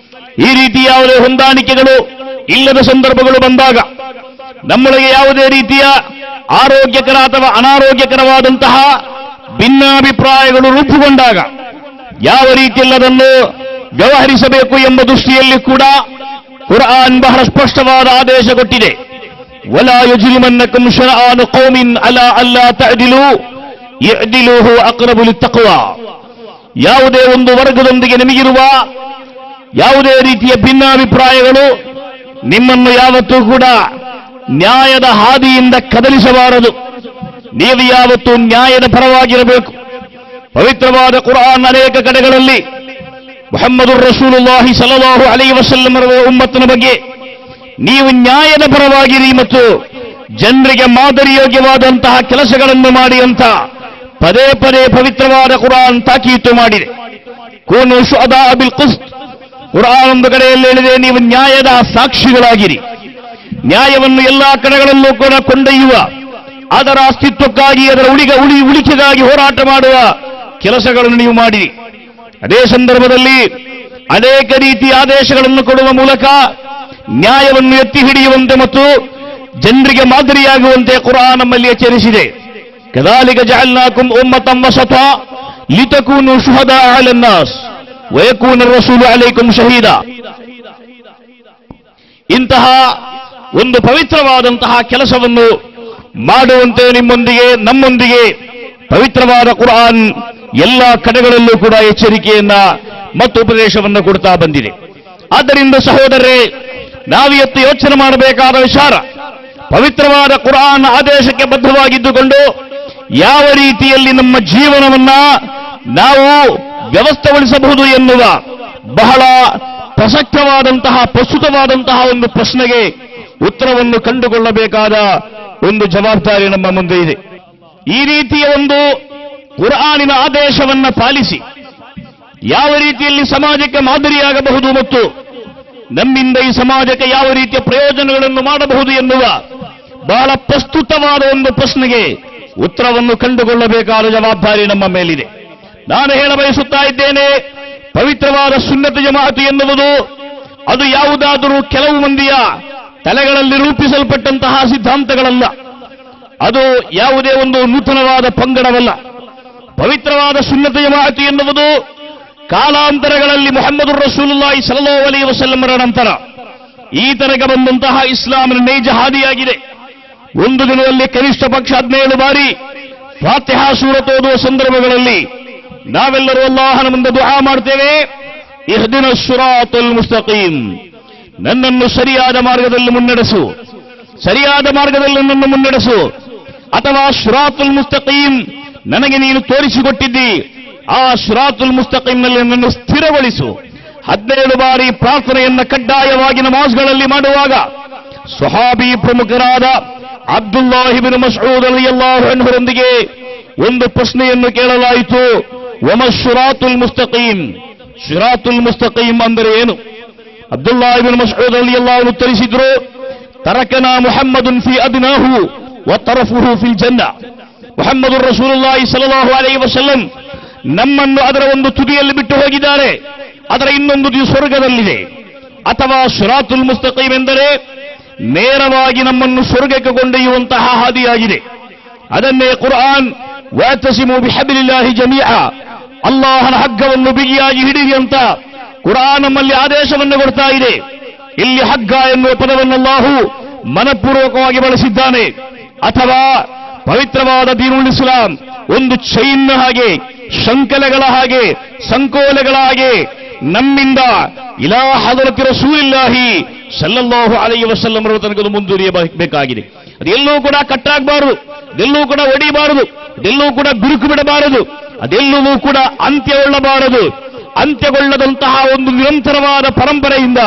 ಈ ರೀತಿ ಯಾವುದೇ ಹೊಂದಾಣಿಕೆಗಳು ಇಲ್ಲದ ಸಂದರ್ಭಗಳು ಬಂದಾಗ, ನಮ್ಮೊಳಗೆ ಯಾವುದೇ ರೀತಿಯ ಆರೋಗ್ಯಕರ ಅಥವಾ ಅನಾರೋಗ್ಯಕರವಾದಂತಹ ಭಿನ್ನಾಭಿಪ್ರಾಯಗಳು ರೂಪುಗೊಂಡಾಗ ಯಾವ ರೀತಿಯಲ್ಲಿ ಅದನ್ನು ವ್ಯವಹರಿಸಬೇಕು ಎಂಬ ದೃಷ್ಟಿಯಲ್ಲಿ ಕೂಡ ಕುರ್ಆನ್ ಬಹಳ ಸ್ಪಷ್ಟವಾದ ಆದೇಶ ಕೊಟ್ಟಿದೆ. ವಲಾ ಯಜ್ರಿಮನ್ನಕುಂ ಶನಆನು ಕೌಮಿನ್ ಅಲಾ ಅಲ್ಲಾ ತಅದಿಲು ಇಅದಿಲು ಹುವ ಅಕ್ರಬು ಲಿತ್ತಕ್ವಾ. ಯಾವುದೇ ಒಂದು ವರ್ಗದೊಂದಿಗೆ ನಿಮಗಿರುವ ಯಾವುದೇ ರೀತಿಯ ಭಿನ್ನಾಭಿಪ್ರಾಯಗಳು ನಿಮ್ಮನ್ನು ಯಾವತ್ತೂ ಕೂಡ ನ್ಯಾಯದ ಹಾದಿಯಿಂದ ಕದಲಿಸಬಾರದು. ನೀವು ಯಾವತ್ತೂ ನ್ಯಾಯದ ಪರವಾಗಿರಬೇಕು. ಪವಿತ್ರವಾದ ಕುರ್ಆನ್ ಅನೇಕ ಕಡೆಗಳಲ್ಲಿ ಮುಹಮ್ಮದುರ್ ರಸೂಲುಲ್ಲಾಹಿ ಸಲ್ಲಲ್ಲಾಹು ಅಲೈಹಿ ವಸಲ್ಲಂ ಅವರ ಉಮ್ಮತ್ತಿನ ಬಗ್ಗೆ ನೀವು ನ್ಯಾಯದ ಪರವಾಗಿರಿ ಮತ್ತು ಜನರಿಗೆ ಮಾದರಿಯೋಗ್ಯವಾದಂತಹ ಕೆಲಸಗಳನ್ನು ಮಾಡಿ ಅಂತ ಪದೇ ಪದೇ ಪವಿತ್ರವಾದ ಕುರ್ಆನ್ ತಾಕೀತು ಮಾಡಿದೆ. ಕೂನು ಶುಹದಾ ಬಿಲ್ ಕಿಸ್ತ್. ಕುರ್ಆನ್ ಒಂದು ಕಡೆಯಲ್ಲಿ ಹೇಳಿದೆ, ನೀವು ನ್ಯಾಯದ ಸಾಕ್ಷಿಗಳಾಗಿರಿ. ನ್ಯಾಯವನ್ನು ಎಲ್ಲಾ ಕಡೆಗಳಲ್ಲೂ ಕೂಡ ಕೊಂಡೊಯ್ಯುವ, ಅದರ ಅಸ್ತಿತ್ವಕ್ಕಾಗಿ, ಅದರ ಉಳಿಕೆಗಾಗಿ ಹೋರಾಟ ಮಾಡುವ ಕೆಲಸಗಳನ್ನು ನೀವು ಮಾಡಿರಿ. ಅದೇ ಸಂದರ್ಭದಲ್ಲಿ ಅನೇಕ ರೀತಿಯ ಆದೇಶಗಳನ್ನು ಕೊಡುವ ಮೂಲಕ ನ್ಯಾಯವನ್ನು ಎತ್ತಿ ಹಿಡಿಯುವಂತೆ ಮತ್ತು ಜನರಿಗೆ ಮಾದರಿಯಾಗುವಂತೆ ಕುರ್ಆನ್ ನಮ್ಮಲ್ಲಿ ಎಚ್ಚರಿಸಿದೆ. ಕದಾಲಿಕ ಜಅಲ್ನಾಕುಂ ಉಮ್ಮತಂ ವಸತಾ ಲಿತಕೂನು ಶುಹದಾ ಅಲನ್ ನಾಸ್ ವಯಕೂನ ರಸೂಲು ಅಲೈಕುಂ ಶಹೀದಾ. ಇಂತಹ ಒಂದು ಪವಿತ್ರವಾದಂತಹ ಕೆಲಸವನ್ನು ಮಾಡುವಂತೆ ನಿಮ್ಮೊಂದಿಗೆ, ನಮ್ಮೊಂದಿಗೆ ಪವಿತ್ರವಾದ ಕುರ್ಆನ್ ಎಲ್ಲ ಕಡೆಗಳಲ್ಲೂ ಕೂಡ ಎಚ್ಚರಿಕೆಯನ್ನ ಮತ್ತು ಉಪದೇಶವನ್ನು ಕೊಡ್ತಾ ಬಂದಿದೆ. ಆದ್ದರಿಂದ ಸಹೋದರರೇ, ನಾವಿವತ್ತು ಯೋಚನೆ ಮಾಡಬೇಕಾದ ವಿಚಾರ, ಪವಿತ್ರವಾದ ಕುರ್ಆನ್ ಆದೇಶಕ್ಕೆ ಬದ್ಧವಾಗಿದ್ದುಕೊಂಡು ಯಾವ ರೀತಿಯಲ್ಲಿ ನಮ್ಮ ಜೀವನವನ್ನ ನಾವು ವ್ಯವಸ್ಥೆಗೊಳಿಸಬಹುದು ಎನ್ನುವ ಬಹಳ ಪ್ರಸಕ್ತವಾದಂತಹ, ಪ್ರಸ್ತುತವಾದಂತಹ ಒಂದು ಪ್ರಶ್ನೆಗೆ ಉತ್ತರವನ್ನು ಕಂಡುಕೊಳ್ಳಬೇಕಾದ ಒಂದು ಜವಾಬ್ದಾರಿ ನಮ್ಮ ಮುಂದೆ ಇದೆ. ಈ ರೀತಿಯ ಒಂದು ಕುರ್ಆನಿನ ಆದೇಶವನ್ನು ಪಾಲಿಸಿ ಯಾವ ರೀತಿಯಲ್ಲಿ ಸಮಾಜಕ್ಕೆ ಮಾದರಿಯಾಗಬಹುದು ಮತ್ತು ನಮ್ಮಿಂದ ಈ ಸಮಾಜಕ್ಕೆ ಯಾವ ರೀತಿಯ ಪ್ರಯೋಜನಗಳನ್ನು ಮಾಡಬಹುದು ಎನ್ನುವ ಬಹಳ ಪ್ರಸ್ತುತವಾದ ಒಂದು ಪ್ರಶ್ನೆಗೆ ಉತ್ತರವನ್ನು ಕಂಡುಕೊಳ್ಳಬೇಕಾದ ಜವಾಬ್ದಾರಿ ನಮ್ಮ ಮೇಲಿದೆ. ನಾನು ಹೇಳಬಯಸುತ್ತಾ ಇದ್ದೇನೆ, ಪವಿತ್ರವಾದ ಸುನ್ನತ್ ಜಮಾಅತ್ ಎನ್ನುವುದು ಅದು ಯಾವುದಾದರೂ ಕೆಲವು ಮಂದಿಯ ತಲೆಗಳಲ್ಲಿ ರೂಪಿಸಲ್ಪಟ್ಟಂತಹ ಸಿದ್ಧಾಂತಗಳಲ್ಲ. ಅದು ಯಾವುದೇ ಒಂದು ನೂತನವಾದ ಪಂಗಡವಲ್ಲ. ಪವಿತ್ರವಾದ ಸುನ್ನತ್ ಜಮಾಅತ್ ಎನ್ನುವುದು ಕಾಲಾಂತರಗಳಲ್ಲಿ ಮುಹಮ್ಮದುರ್ ರಸೂಲುಲ್ಲಾಹಿ ಸಲ್ಲಲ್ಲಾಹು ಅಲೈಹಿ ವಸಲ್ಲಮರ ನಂತರ ಈ ತನಕ ಬಂದಂತಹ ಇಸ್ಲಾಮಿನ ನೈಜ ಹಾದಿಯಾಗಿದೆ. ಒಂದು ದಿನದಲ್ಲಿ ಕನಿಷ್ಠ ಪಕ್ಷ 17 ಬಾರಿ ಫಾತಿಹಾ ಸೂರತ್ ಓದುವ ಸಂದರ್ಭಗಳಲ್ಲಿ ನಾವೆಲ್ಲರೂ ಅಲ್ಲಾಹನ ಮುಂದೆ ದುಆ ಮಾಡ್ತೇವೆ, ಇಹ್ದಿನ ಸಿರಾತಲ್ ಮುಸ್ತಕೀಮ್, ನನ್ನನ್ನು ಸರಿಯಾದ ಮಾರ್ಗದಲ್ಲಿ ಮುನ್ನಡೆಸು, ಸರಿಯಾದ ಮಾರ್ಗದಲ್ಲಿ ನನ್ನನ್ನು ಮುನ್ನಡೆಸು. ಅಥವಾ ಸಿರಾತುಲ್ ಮುಸ್ತಕೀಮ್, ನನಗೆ ನೀನು ತೋರಿಸಿಕೊಟ್ಟಿದ್ದಿ, ಆ ಸಿರಾತುಲ್ ಮುಸ್ತಕೀಮ್ನಲ್ಲಿ ನನ್ನನ್ನು ಸ್ಥಿರಗೊಳಿಸು. 17 ಬಾರಿ ಪ್ರಾರ್ಥನೆಯನ್ನ ಕಡ್ಡಾಯವಾಗಿ ನಮಾಜ್ಗಳಲ್ಲಿ ಮಾಡುವಾಗ ಸ್ವಹಾಬಿ ಪ್ರಮುಖರಾದ ಅಬ್ದುಲ್ಲಾಹ್ ಇಬ್ನ್ ಮಸ್ಊದ್ ರಲಿಯಲ್ಲಾಹು ಅನ್ಹುರೊಂದಿಗೆ ಒಂದು ಪ್ರಶ್ನೆಯನ್ನು ಕೇಳಲಾಯಿತು, ವಮ ಸಿರಾತುಲ್ ಮುಸ್ತಕೀಮ್, ಸಿರಾತುಲ್ ಮುಸ್ತಕೀಮ್ ಅಂದರೆ ಏನು? ಅಬ್ದುಲ್ಲಾಹ್ ಇಬ್ನ್ ಮಸ್ಊದ್ ರಲಿಯಲ್ಲಾಹು ಉತ್ತರಿಸಿದ್ರು, ತರಕನಾ ಮುಹಮ್ಮದುನ್ ಫಿ ಅದ್ನಾಹು ವತರಫುಹು ಫಿಲ್ ಜನ್ನ. ಮುಹಮ್ಮದುರ್ ರಸೂಲುಲ್ಲಾಹಿ ಸಲ್ಲಲ್ಲಾಹು ಅಲೈಹಿ ವಸಲ್ಲಂ ನಮ್ಮನ್ನು ಅದರ ಒಂದು ತುದಿಯಲ್ಲಿ ಬಿಟ್ಟು ಹೋಗಿದ್ದಾರೆ, ಅದರ ಇನ್ನೊಂದು ತುದಿ ಸ್ವರ್ಗದಲ್ಲಿದೆ. ಅಥವಾ ಸಿರಾತುಲ್ ಮುಸ್ತಕೀಮ್ ಎಂದರೆ ನೇರವಾಗಿ ನಮ್ಮನ್ನು ಸ್ವರ್ಗಕ್ಕೆ ಕೊಂಡೊಯ್ಯುವಂತಹ ಹಾದಿಯಾಗಿದೆ. ಅದನ್ನೇ ಕುರ್ಆನ್ ವಅತಸಿಮು ಬಿಹಬ್ಲಿಲ್ಲಾಹಿ ಜಮೀಅ, ಅಲ್ಲಾಹನ ಹಗ್ಗವನ್ನು ಬಿಗಿಯಾಗಿ ಹಿಡಿಯಿರಿ ಅಂತ ಕುರ್ಆನ್ ನಮ್ಮಲ್ಲಿ ಆದೇಶವನ್ನು ಕೊಡ್ತಾ ಇದೆ. ಇಲ್ಲಿ ಹಗ್ಗ ಎನ್ನುವ ಪದವನ್ನು ಅಲ್ಲಾಹು ಮನಪೂರ್ವಕವಾಗಿ ಬಳಸಿದ್ದಾನೆ. ಅಥವಾ ಪವಿತ್ರವಾದ ದೀನುಲ್ ಇಸ್ಲಾಂ ಒಂದು ಚೈನ್ನ ಹಾಗೆ, ಶಂಕಲೆಗಳ ಹಾಗೆ, ಸಂಕೋಲೆಗಳ ಹಾಗೆ ನಮ್ಮಿಂದ ಇಲಾ ಹಜರತಿ ರಸೂಲಿಲ್ಲಾಹಿ ಸಲ್ಲಲ್ಲಾಹು ಅಲೈಹಿ ವಸಲ್ಲಂ ಅವರ ತನಕ ಮುಂದುವರಿಯಬೇಕಾಗಿದೆ. ಅದೆಲ್ಲೂ ಕೂಡ ಕಟ್ಟಾಗಬಾರದು, ಅದೆಲ್ಲೂ ಕೂಡ ಒಡಿಬಾರದು, ಅದೆಲ್ಲೂ ಕೂಡ ಬಿರುಕು ಬಿಡಬಾರದು, ಅದೆಲ್ಲವೂ ಕೂಡ ಅಂತ್ಯಗೊಳ್ಳಬಾರದು. ಅಂತ್ಯಗೊಳ್ಳದಂತಹ ಒಂದು ನಿರಂತರವಾದ ಪರಂಪರೆಯಿಂದ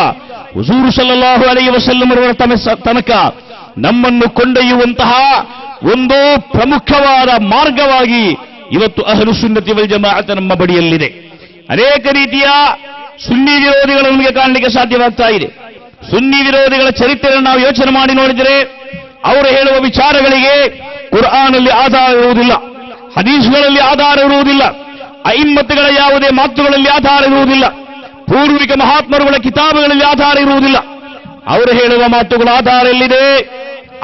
ಹುಜೂರ್ ಸಲ್ಲಲ್ಲಾಹು ಅಲೈಹಿ ವಸಲ್ಲಂ ಅವರ ತನಕ ನಮ್ಮನ್ನು ಕೊಂಡೊಯ್ಯುವಂತಹ ಒಂದು ಪ್ರಮುಖವಾದ ಮಾರ್ಗವಾಗಿ ಇವತ್ತು ಅಹ್ಲು ಸುನ್ನತಿ ವಲ್ ಜಮಾಅತ್ ನಮ್ಮ ಬಳಿಯಲ್ಲಿದೆ. ಅನೇಕ ರೀತಿಯ ಸುನ್ನಿ ವಿರೋಧಿಗಳು ನಮಗೆ ಕಾಣಲಿಕ್ಕೆ ಸಾಧ್ಯವಾಗ್ತಾ ಇದೆ. ಸುನ್ನಿ ವಿರೋಧಿಗಳ ಚರಿತ್ರೆಯನ್ನು ನಾವು ಯೋಚನೆ ಮಾಡಿ ನೋಡಿದರೆ ಅವರು ಹೇಳುವ ವಿಚಾರಗಳಿಗೆ ಕುರ್ಆನಲ್ಲಿ ಆಧಾರ ಇರುವುದಿಲ್ಲ, ಹದೀಸ್ಗಳಲ್ಲಿ ಆಧಾರ ಇರುವುದಿಲ್ಲ, ಅಇಮ್ಮತ್ಗಳ ಯಾವುದೇ ಮಾತುಗಳಲ್ಲಿ ಆಧಾರ ಇರುವುದಿಲ್ಲ, ಪೂರ್ವಿಕ ಮಹಾತ್ಮರುಗಳ ಕಿತಾಬುಗಳಲ್ಲಿ ಆಧಾರ ಇರುವುದಿಲ್ಲ. ಅವರು ಹೇಳುವ ಮಾತುಗಳ ಆಧಾರ ಎಲ್ಲಿದೆ?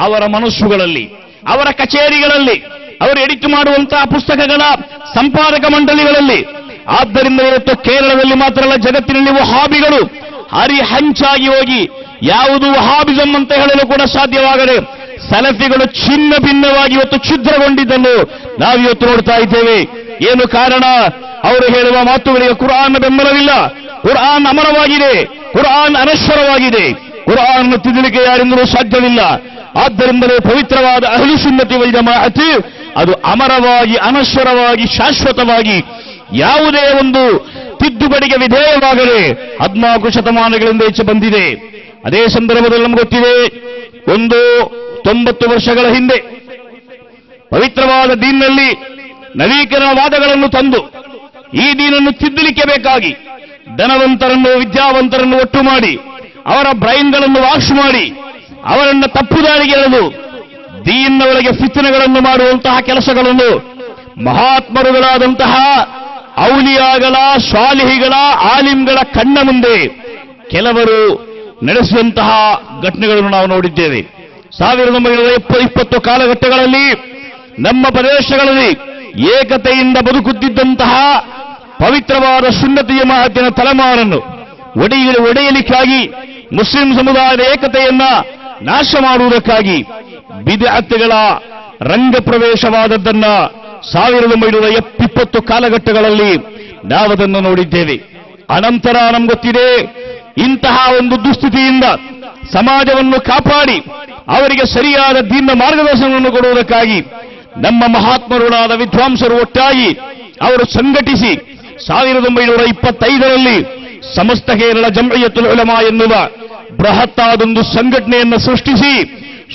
ಅವರ ಮನಸ್ಸುಗಳಲ್ಲಿ, ಅವರ ಕಚೇರಿಗಳಲ್ಲಿ, ಅವರು ಎಡಿಟ್ ಮಾಡುವಂತಹ ಪುಸ್ತಕಗಳ ಸಂಪಾದಕ ಮಂಡಳಿಗಳಲ್ಲಿ. ಆದ್ದರಿಂದ ಇವತ್ತು ಕೇರಳದಲ್ಲಿ ಮಾತ್ರ ಅಲ್ಲ, ಜಗತ್ತಿನಲ್ಲಿ ವಹಾಬಿಗಳು ಹರಿಹಂಚಾಗಿ ಹೋಗಿ ಯಾವುದು ವಹಾಬಿಸಂ ಅಂತ ಹೇಳಲು ಕೂಡ ಸಾಧ್ಯವಾಗದೆ ಸಲಫಿಗಳು ಚಿನ್ನ ಭಿನ್ನವಾಗಿ ಇವತ್ತು ಛಿದ್ರಗೊಂಡಿದ್ದನ್ನು ನಾವಿವತ್ತು ನೋಡ್ತಾ ಇದ್ದೇವೆ. ಏನು ಕಾರಣ? ಅವರು ಹೇಳುವ ಮಾತುಗಳಿಗೆ ಕುರ್ಆನ್ನ ಬೆಂಬಲವಿಲ್ಲ. ಕುರ್ಆನ್ ಅಮರವಾಗಿದೆ, ಕುರ್ಆನ್ ಅನಶ್ವರವಾಗಿದೆ, ಕುರ್ಆನ್ ತಿದ್ದಲಿಕ್ಕೆ ಯಾರಿಂದಲೂ ಸಾಧ್ಯವಿಲ್ಲ. ಆದ್ದರಿಂದಲೇ ಪವಿತ್ರವಾದ ಅಹ್ಲು ಸುನ್ನತಿ ವಲ್ ಜಮಾಅತ್ ಅದು ಅಮರವಾಗಿ, ಅನಶ್ವರವಾಗಿ, ಶಾಶ್ವತವಾಗಿ ಯಾವುದೇ ಒಂದು ತಿದ್ದುಪಡಿಗೆ ವಿಧೇಯವಾಗದೆ 14 ಶತಮಾನಗಳಿಂದ ಹೆಚ್ಚು ಬಂದಿದೆ. ಅದೇ ಸಂದರ್ಭದಲ್ಲಿ ನಮ್ಗೆ ಗೊತ್ತಿದೆ, ಒಂದು 90 ವರ್ಷಗಳ ಹಿಂದೆ ಪವಿತ್ರವಾದ ದೀನ್ನಲ್ಲಿ ನವೀಕರಣವಾದಗಳನ್ನು ತಂದು ಈ ದೀನನ್ನು ತಿದ್ದಲಿಕ್ಕೆ ಬೇಕಾಗಿ ಧನವಂತರನ್ನು, ವಿದ್ಯಾವಂತರನ್ನು ಒಟ್ಟು ಮಾಡಿ ಅವರ ಬ್ರೈನ್ಗಳನ್ನು ವಾಶ್ ಮಾಡಿ ಅವರನ್ನು ತಪ್ಪುದಾರಿಗೆ ಎಳೆದು ದೀನ್ನ ಒಳಗೆ ಫಿತ್ನೆಗಳನ್ನು ಮಾಡುವಂತಹ ಕೆಲಸಗಳನ್ನು ಮಹಾತ್ಮರುಗಳಾದಂತಹ ಔಲಿಯಾಗಳ, ಸ್ವಾಲಿಹಿಗಳ, ಆಲಿಮ್ಗಳ ಕಣ್ಣ ಮುಂದೆ ಕೆಲವರು ನಡೆಸಿದಂತಹ ಘಟನೆಗಳನ್ನು ನಾವು ನೋಡಿದ್ದೇವೆ. 1920 ಕಾಲಘಟ್ಟಗಳಲ್ಲಿ ನಮ್ಮ ಪ್ರದೇಶಗಳಲ್ಲಿ ಏಕತೆಯಿಂದ ಬದುಕುತ್ತಿದ್ದಂತಹ ಪವಿತ್ರವಾದ ಸುನ್ನತಿ ಜಮಾಅತಿನ ತಲೆಮಾರನ್ನು ಒಡೆಯಲಿಕ್ಕಾಗಿ, ಮುಸ್ಲಿಂ ಸಮುದಾಯದ ಏಕತೆಯನ್ನ ನಾಶ ಮಾಡುವುದಕ್ಕಾಗಿ ಬಿದ್ಅತ್ಗಳ ರಂಗ ಪ್ರವೇಶವಾದದ್ದನ್ನ 1920 ಕಾಲಘಟ್ಟಗಳಲ್ಲಿ ನಾವದನ್ನು ನೋಡಿದ್ದೇವೆ. ಅನಂತರ ನಮ್ಗೆ ಗೊತ್ತಿದೆ, ಇಂತಹ ಒಂದು ದುಸ್ಥಿತಿಯಿಂದ ಸಮಾಜವನ್ನು ಕಾಪಾಡಿ ಅವರಿಗೆ ಸರಿಯಾದ ದೀನ ಮಾರ್ಗದರ್ಶನವನ್ನು ಕೊಡುವುದಕ್ಕಾಗಿ ನಮ್ಮ ಮಹಾತ್ಮರುಗಳಾದ ವಿದ್ವಾಂಸರು ಒಟ್ಟಾಗಿ ಅವರು ಸಂಘಟಿಸಿ 1925ರಲ್ಲಿ ಸಮಸ್ತ ಕೇರಳ ಜಮ್ಇಯತುಲ್ ಉಲಮಾ ಎನ್ನುವ ಬೃಹತ್ತಾದೊಂದು ಸಂಘಟನೆಯನ್ನು ಸೃಷ್ಟಿಸಿ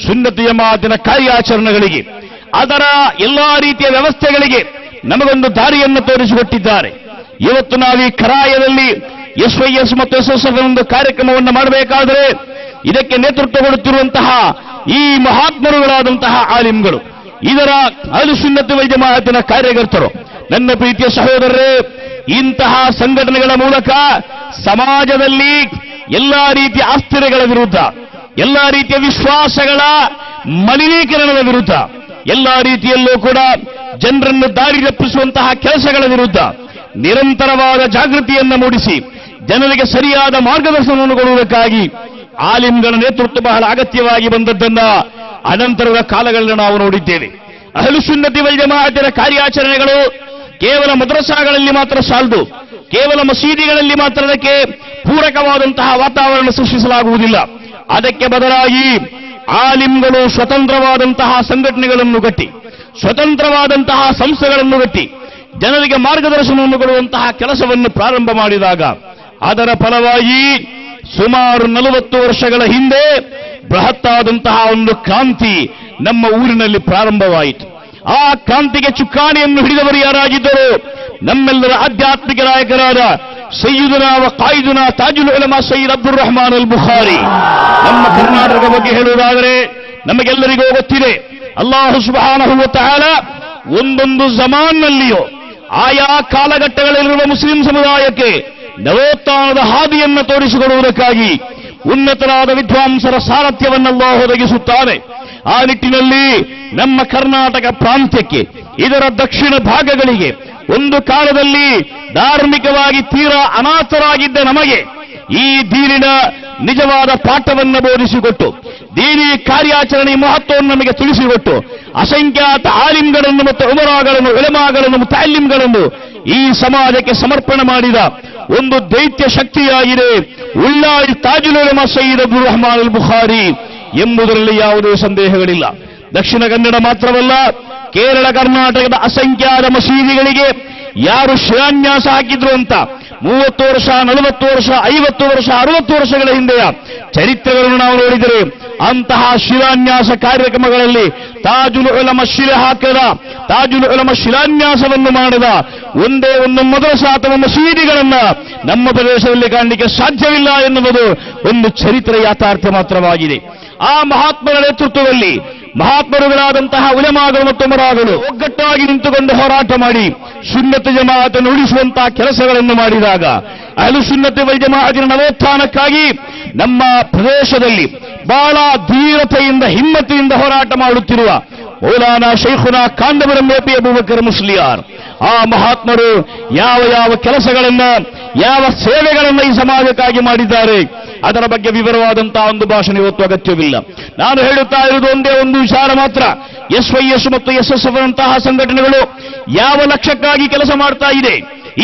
ಸುನ್ನತಿ ಜಮಾಅತಿನ ಕಾರ್ಯಾಚರಣೆಗಳಿಗೆ, ಅದರ ಎಲ್ಲಾ ರೀತಿಯ ವ್ಯವಸ್ಥೆಗಳಿಗೆ ನಮಗೊಂದು ದಾರಿಯನ್ನು ತೋರಿಸಿಕೊಟ್ಟಿದ್ದಾರೆ. ಇವತ್ತು ನಾವು ಈ ಕರಾಯದಲ್ಲಿ SYS ಮತ್ತು SSF ಒಂದು ಕಾರ್ಯಕ್ರಮವನ್ನು ಮಾಡಬೇಕಾದರೆ ಇದಕ್ಕೆ ನೇತೃತ್ವ ಕೊಡುತ್ತಿರುವಂತಹ ಈ ಮಹಾತ್ಮರುಗಳಾದಂತಹ ಆಲಿಮ್ಗಳು, ಇದರ ಅಹ್ಲು ಸುನ್ನತಿ ವಲ್ ಜಮಾಅತಿನ ಕಾರ್ಯಕರ್ತರು. ನನ್ನ ಪ್ರೀತಿಯ ಸಹೋದರರೇ, ಇಂತಹ ಸಂಘಟನೆಗಳ ಮೂಲಕ ಸಮಾಜದಲ್ಲಿ ಎಲ್ಲಾ ರೀತಿಯ ಅಸ್ಥಿರಗಳ ವಿರುದ್ಧ, ಎಲ್ಲಾ ರೀತಿಯ ವಿಶ್ವಾಸಗಳ ಮಲಿನೀಕರಣದ ವಿರುದ್ಧ, ಎಲ್ಲಾ ರೀತಿಯಲ್ಲೂ ಕೂಡ ಜನರನ್ನು ದಾರಿ ತಪ್ಪಿಸುವಂತಹ ಕೆಲಸಗಳ ವಿರುದ್ಧ ನಿರಂತರವಾದ ಜಾಗೃತಿಯನ್ನು ಮೂಡಿಸಿ ಜನರಿಗೆ ಸರಿಯಾದ ಮಾರ್ಗದರ್ಶನವನ್ನು ಕೊಡುವುದಕ್ಕಾಗಿ ಆಲಿಮ್ಗಳ ನೇತೃತ್ವ ಬಹಳ ಅಗತ್ಯವಾಗಿ ಬಂದದ್ದನ್ನ ಅನಂತರದ ಕಾಲಗಳಲ್ಲಿ ನಾವು ನೋಡಿದ್ದೇವೆ. ಅಹ್ಲು ಸುನ್ನತಿ ವಲ್ ಜಮಾಅತಿನ ಕಾರ್ಯಾಚರಣೆಗಳು ಕೇವಲ ಮದ್ರಸಾಗಳಲ್ಲಿ ಮಾತ್ರ ಸಾಲದು, ಕೇವಲ ಮಸೀದಿಗಳಲ್ಲಿ ಮಾತ್ರ ಅದಕ್ಕೆ ಪೂರಕವಾದಂತಹ ವಾತಾವರಣ ಸೃಷ್ಟಿಸಲಾಗುವುದಿಲ್ಲ. ಅದಕ್ಕೆ ಬದಲಾಗಿ ಆಲಿಮ್ಗಳು ಸ್ವತಂತ್ರವಾದಂತಹ ಸಂಘಟನೆಗಳನ್ನು ಕಟ್ಟಿ, ಸ್ವತಂತ್ರವಾದಂತಹ ಸಂಸ್ಥೆಗಳನ್ನು ಕಟ್ಟಿ ಜನರಿಗೆ ಮಾರ್ಗದರ್ಶನವನ್ನು ಕೊಡುವಂತಹ ಕೆಲಸವನ್ನು ಪ್ರಾರಂಭ ಮಾಡಿದಾಗ ಅದರ ಫಲವಾಗಿ ಸುಮಾರು 40 ವರ್ಷಗಳ ಹಿಂದೆ ಬೃಹತ್ತಾದಂತಹ ಒಂದು ಕ್ರಾಂತಿ ನಮ್ಮ ಊರಿನಲ್ಲಿ ಪ್ರಾರಂಭವಾಯಿತು. ಆ ಕ್ರಾಂತಿಗೆ ಚುಕ್ಕಾಣಿಯನ್ನು ಹಿಡಿದವರು ಯಾರಾಗಿದ್ದರು? ನಮ್ಮೆಲ್ಲರ ಆಧ್ಯಾತ್ಮಿಕ ನಾಯಕರಾದ ಸಯ್ಯಿದುನಾ ವ ಕಾಯಿದುನಾ ತಾಜುಲ್ ಉಲಮಾ ಸಯ್ಯಿದ್ ಅಬ್ದುರ್ ರಹಮಾನ್ ಅಲ್ ಬುಖಾರಿ. ನಮ್ಮ ಕರ್ನಾಟಕದ ಬಗ್ಗೆ ಹೇಳುವುದಾದರೆ ನಮಗೆಲ್ಲರಿಗೂ ಗೊತ್ತಿದೆ, ಅಲ್ಲಾಹು ಸುಬ್ಹಾನಹು ವ ತಆಲಾ ಒಂದೊಂದು ಜಮಾನ್ನಲ್ಲಿಯೋ ಆಯಾ ಕಾಲಘಟ್ಟಗಳಲ್ಲಿರುವ ಮುಸ್ಲಿಂ ಸಮುದಾಯಕ್ಕೆ ನವೋತ್ಥಾನದ ಹಾದಿಯನ್ನು ತೋರಿಸಿಕೊಡುವುದಕ್ಕಾಗಿ ಉನ್ನತರಾದ ವಿದ್ವಾಂಸರ ಸಾರಥ್ಯವನ್ನು ಅಲ್ಲಾಹು ಒದಗಿಸುತ್ತಾನೆ. ಆ ನಿಟ್ಟಿನಲ್ಲಿ ನಮ್ಮ ಕರ್ನಾಟಕ ಪ್ರಾಂತ್ಯಕ್ಕೆ, ಇದರ ದಕ್ಷಿಣ ಭಾಗಗಳಿಗೆ ಒಂದು ಕಾಲದಲ್ಲಿ ಧಾರ್ಮಿಕವಾಗಿ ತೀರಾ ಅನಾಥರಾಗಿದ್ದ ನಮಗೆ ಈ ದೀನಿನ ನಿಜವಾದ ಪಾಠವನ್ನು ಬೋಧಿಸಿಕೊಟ್ಟು, ದೀನಿ ಕಾರ್ಯಾಚರಣೆ ಮಹತ್ವವನ್ನು ನಮಗೆ ತಿಳಿಸಿಕೊಟ್ಟು, ಅಸಂಖ್ಯಾತ ಆಲಿಮ್ಗಳನ್ನು ಮತ್ತು ಉಮರಾಗಳನ್ನು, ಉಲಮಾಗಳನ್ನು, ಮುತಾಲಿಮ್ಗಳನ್ನು ಈ ಸಮಾಜಕ್ಕೆ ಸಮರ್ಪಣೆ ಮಾಡಿದ ಒಂದು ದೈತ್ಯ ಶಕ್ತಿಯಾಗಿದೆ ಉಳ್ಳಾಲ್ ತಾಜುಲ್ ಉಲಮಾ ಸಯ್ಯಿದ್ ಅಬ್ದುಲ್ ರಹಮಾನ್ ಅಲ್ ಬುಖಾರಿ ಎಂಬುದರಲ್ಲಿ ಯಾವುದೇ ಸಂದೇಹಗಳಿಲ್ಲ. ದಕ್ಷಿಣ ಕನ್ನಡ ಮಾತ್ರವಲ್ಲ, ಕೇರಳ ಕರ್ನಾಟಕದ ಅಸಂಖ್ಯಾತ ಮಸೀದಿಗಳಿಗೆ ಯಾರು ಶಿಲಾನ್ಯಾಸ ಹಾಕಿದ್ರು ಅಂತ 30 ವರ್ಷ, 40 ವರ್ಷ, 50 ವರ್ಷ, 60 ವರ್ಷಗಳ ಹಿಂದೆಯ ಚರಿತ್ರೆಗಳನ್ನು ನಾವು ನೋಡಿದರೆ ಅಂತಹ ಶಿಲಾನ್ಯಾಸ ಕಾರ್ಯಕ್ರಮಗಳಲ್ಲಿ ತಾಜುಲ್ ಉಲಮಾ ಶಿಲೆ ಹಾಕದ, ತಾಜುಲ್ ಉಲಮಾ ಶಿಲಾನ್ಯಾಸವನ್ನು ಮಾಡದ ಒಂದೇ ಒಂದು ಮದರಸಾ ಅಥವಾ ಮಸೀದಿಗಳನ್ನ ನಮ್ಮ ಪ್ರದೇಶದಲ್ಲಿ ಕಾಣಲಿಕ್ಕೆ ಸಾಧ್ಯವಿಲ್ಲ ಎನ್ನುವುದು ಒಂದು ಚರಿತ್ರೆ ಯಾಥಾರ್ಥ ಮಾತ್ರವಾಗಿದೆ. ಆ ಮಹಾತ್ಮರ ನೇತೃತ್ವದಲ್ಲಿ ಮಹಾತ್ಮರುಗಳಾದಂತಹ ಉಲಮಾಗಳು ಮತ್ತು ಉಮರಾಗಳು ಒಗ್ಗಟ್ಟಾಗಿ ನಿಂತುಕೊಂಡು ಹೋರಾಟ ಮಾಡಿ ಸುನ್ನತ್ ಜಮಾಅತನ್ನು ಉಳಿಸುವಂತಹ ಕೆಲಸಗಳನ್ನು ಮಾಡಿದಾಗ ಅಹ್ಲು ಸುನ್ನತ್ ವಲ್ ಜಮಾಅತಿನ ನವೋತ್ಥಾನಕ್ಕಾಗಿ ನಮ್ಮ ಪ್ರದೇಶದಲ್ಲಿ ಬಹಳ ಧೀರತೆಯಿಂದ, ಹಿಮ್ಮತಿಯಿಂದ ಹೋರಾಟ ಮಾಡುತ್ತಿರುವ ಮೌಲಾನಾ ಶೈಖುನಾ ಕಾಂದಬರಂ ಎಪಿ ಅಬೂಬಕರ್ ಮುಸ್ಲಿಯಾರ್, ಆ ಮಹಾತ್ಮರು ಯಾವ ಯಾವ ಕೆಲಸಗಳನ್ನ, ಯಾವ ಸೇವೆಗಳನ್ನ ಈ ಸಮಾಜಕ್ಕಾಗಿ ಮಾಡಿದ್ದಾರೆ ಅದರ ಬಗ್ಗೆ ವಿವರವಾದಂತಹ ಒಂದು ಭಾಷಣ ಇವತ್ತು ಅಗತ್ಯವಿಲ್ಲ. ನಾನು ಹೇಳುತ್ತಾ ಇರುವುದು ಒಂದೇ ಒಂದು ವಿಚಾರ ಮಾತ್ರ. SYS ಮತ್ತು SSF ನಂತಹ ಸಂಘಟನೆಗಳು ಯಾವ ಲಕ್ಷ್ಯಕ್ಕಾಗಿ ಕೆಲಸ ಮಾಡ್ತಾ ಇದೆ,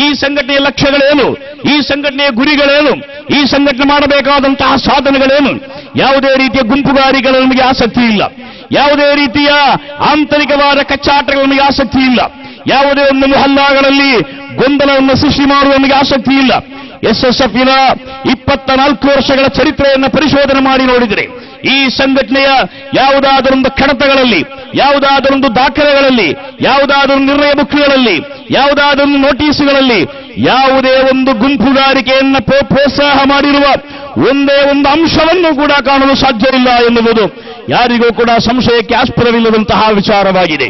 ಈ ಸಂಘಟನೆಯ ಲಕ್ಷ್ಯಗಳೇನು, ಈ ಸಂಘಟನೆಯ ಗುರಿಗಳೇನು, ಈ ಸಂಘಟನೆ ಮಾಡಬೇಕಾದಂತಹ ಸಾಧನೆಗಳೇನು, ಯಾವುದೇ ರೀತಿಯ ಗುಂಪುಗಾರಿಕೆಗಳ ನಮಗೆ ಆಸಕ್ತಿ ಇಲ್ಲ, ಯಾವುದೇ ರೀತಿಯ ಆಂತರಿಕವಾದ ಕಚ್ಚಾಟಗಳ ನಮಗೆ ಆಸಕ್ತಿ ಇಲ್ಲ, ಯಾವುದೇ ಒಂದು ಮೊಹಲ್ಲಾಗಳಲ್ಲಿ ಗೊಂದಲವನ್ನು ಸೃಷ್ಟಿ ಮಾಡುವ ನಮಗೆ ಆಸಕ್ತಿ ಇಲ್ಲ. SSFನ 24 ವರ್ಷಗಳ ಚರಿತ್ರೆಯನ್ನು ಪರಿಶೋಧನೆ ಮಾಡಿ ನೋಡಿದರೆ ಈ ಸಂಘಟನೆಯ ಯಾವುದಾದರೊಂದು ಕಡತಗಳಲ್ಲಿ, ಯಾವುದಾದರೊಂದು ದಾಖಲೆಗಳಲ್ಲಿ, ಯಾವುದಾದರೊಂದು ನಿರ್ಣಯ ಬುಕ್ಗಳಲ್ಲಿ, ಯಾವುದಾದರೊಂದು ನೋಟಿಸ್ಗಳಲ್ಲಿ ಯಾವುದೇ ಒಂದು ಗುಂಪುಗಾರಿಕೆಯನ್ನು ಪ್ರೋತ್ಸಾಹ ಮಾಡಿರುವ ಒಂದೇ ಒಂದು ಅಂಶವನ್ನು ಕೂಡ ಕಾಣಲು ಸಾಧ್ಯವಿಲ್ಲ ಎನ್ನುವುದು ಯಾರಿಗೂ ಕೂಡ ಸಂಶಯಕ್ಕೆ ಆಸ್ಪದವಿಲ್ಲದಂತಹ ವಿಚಾರವಾಗಿದೆ.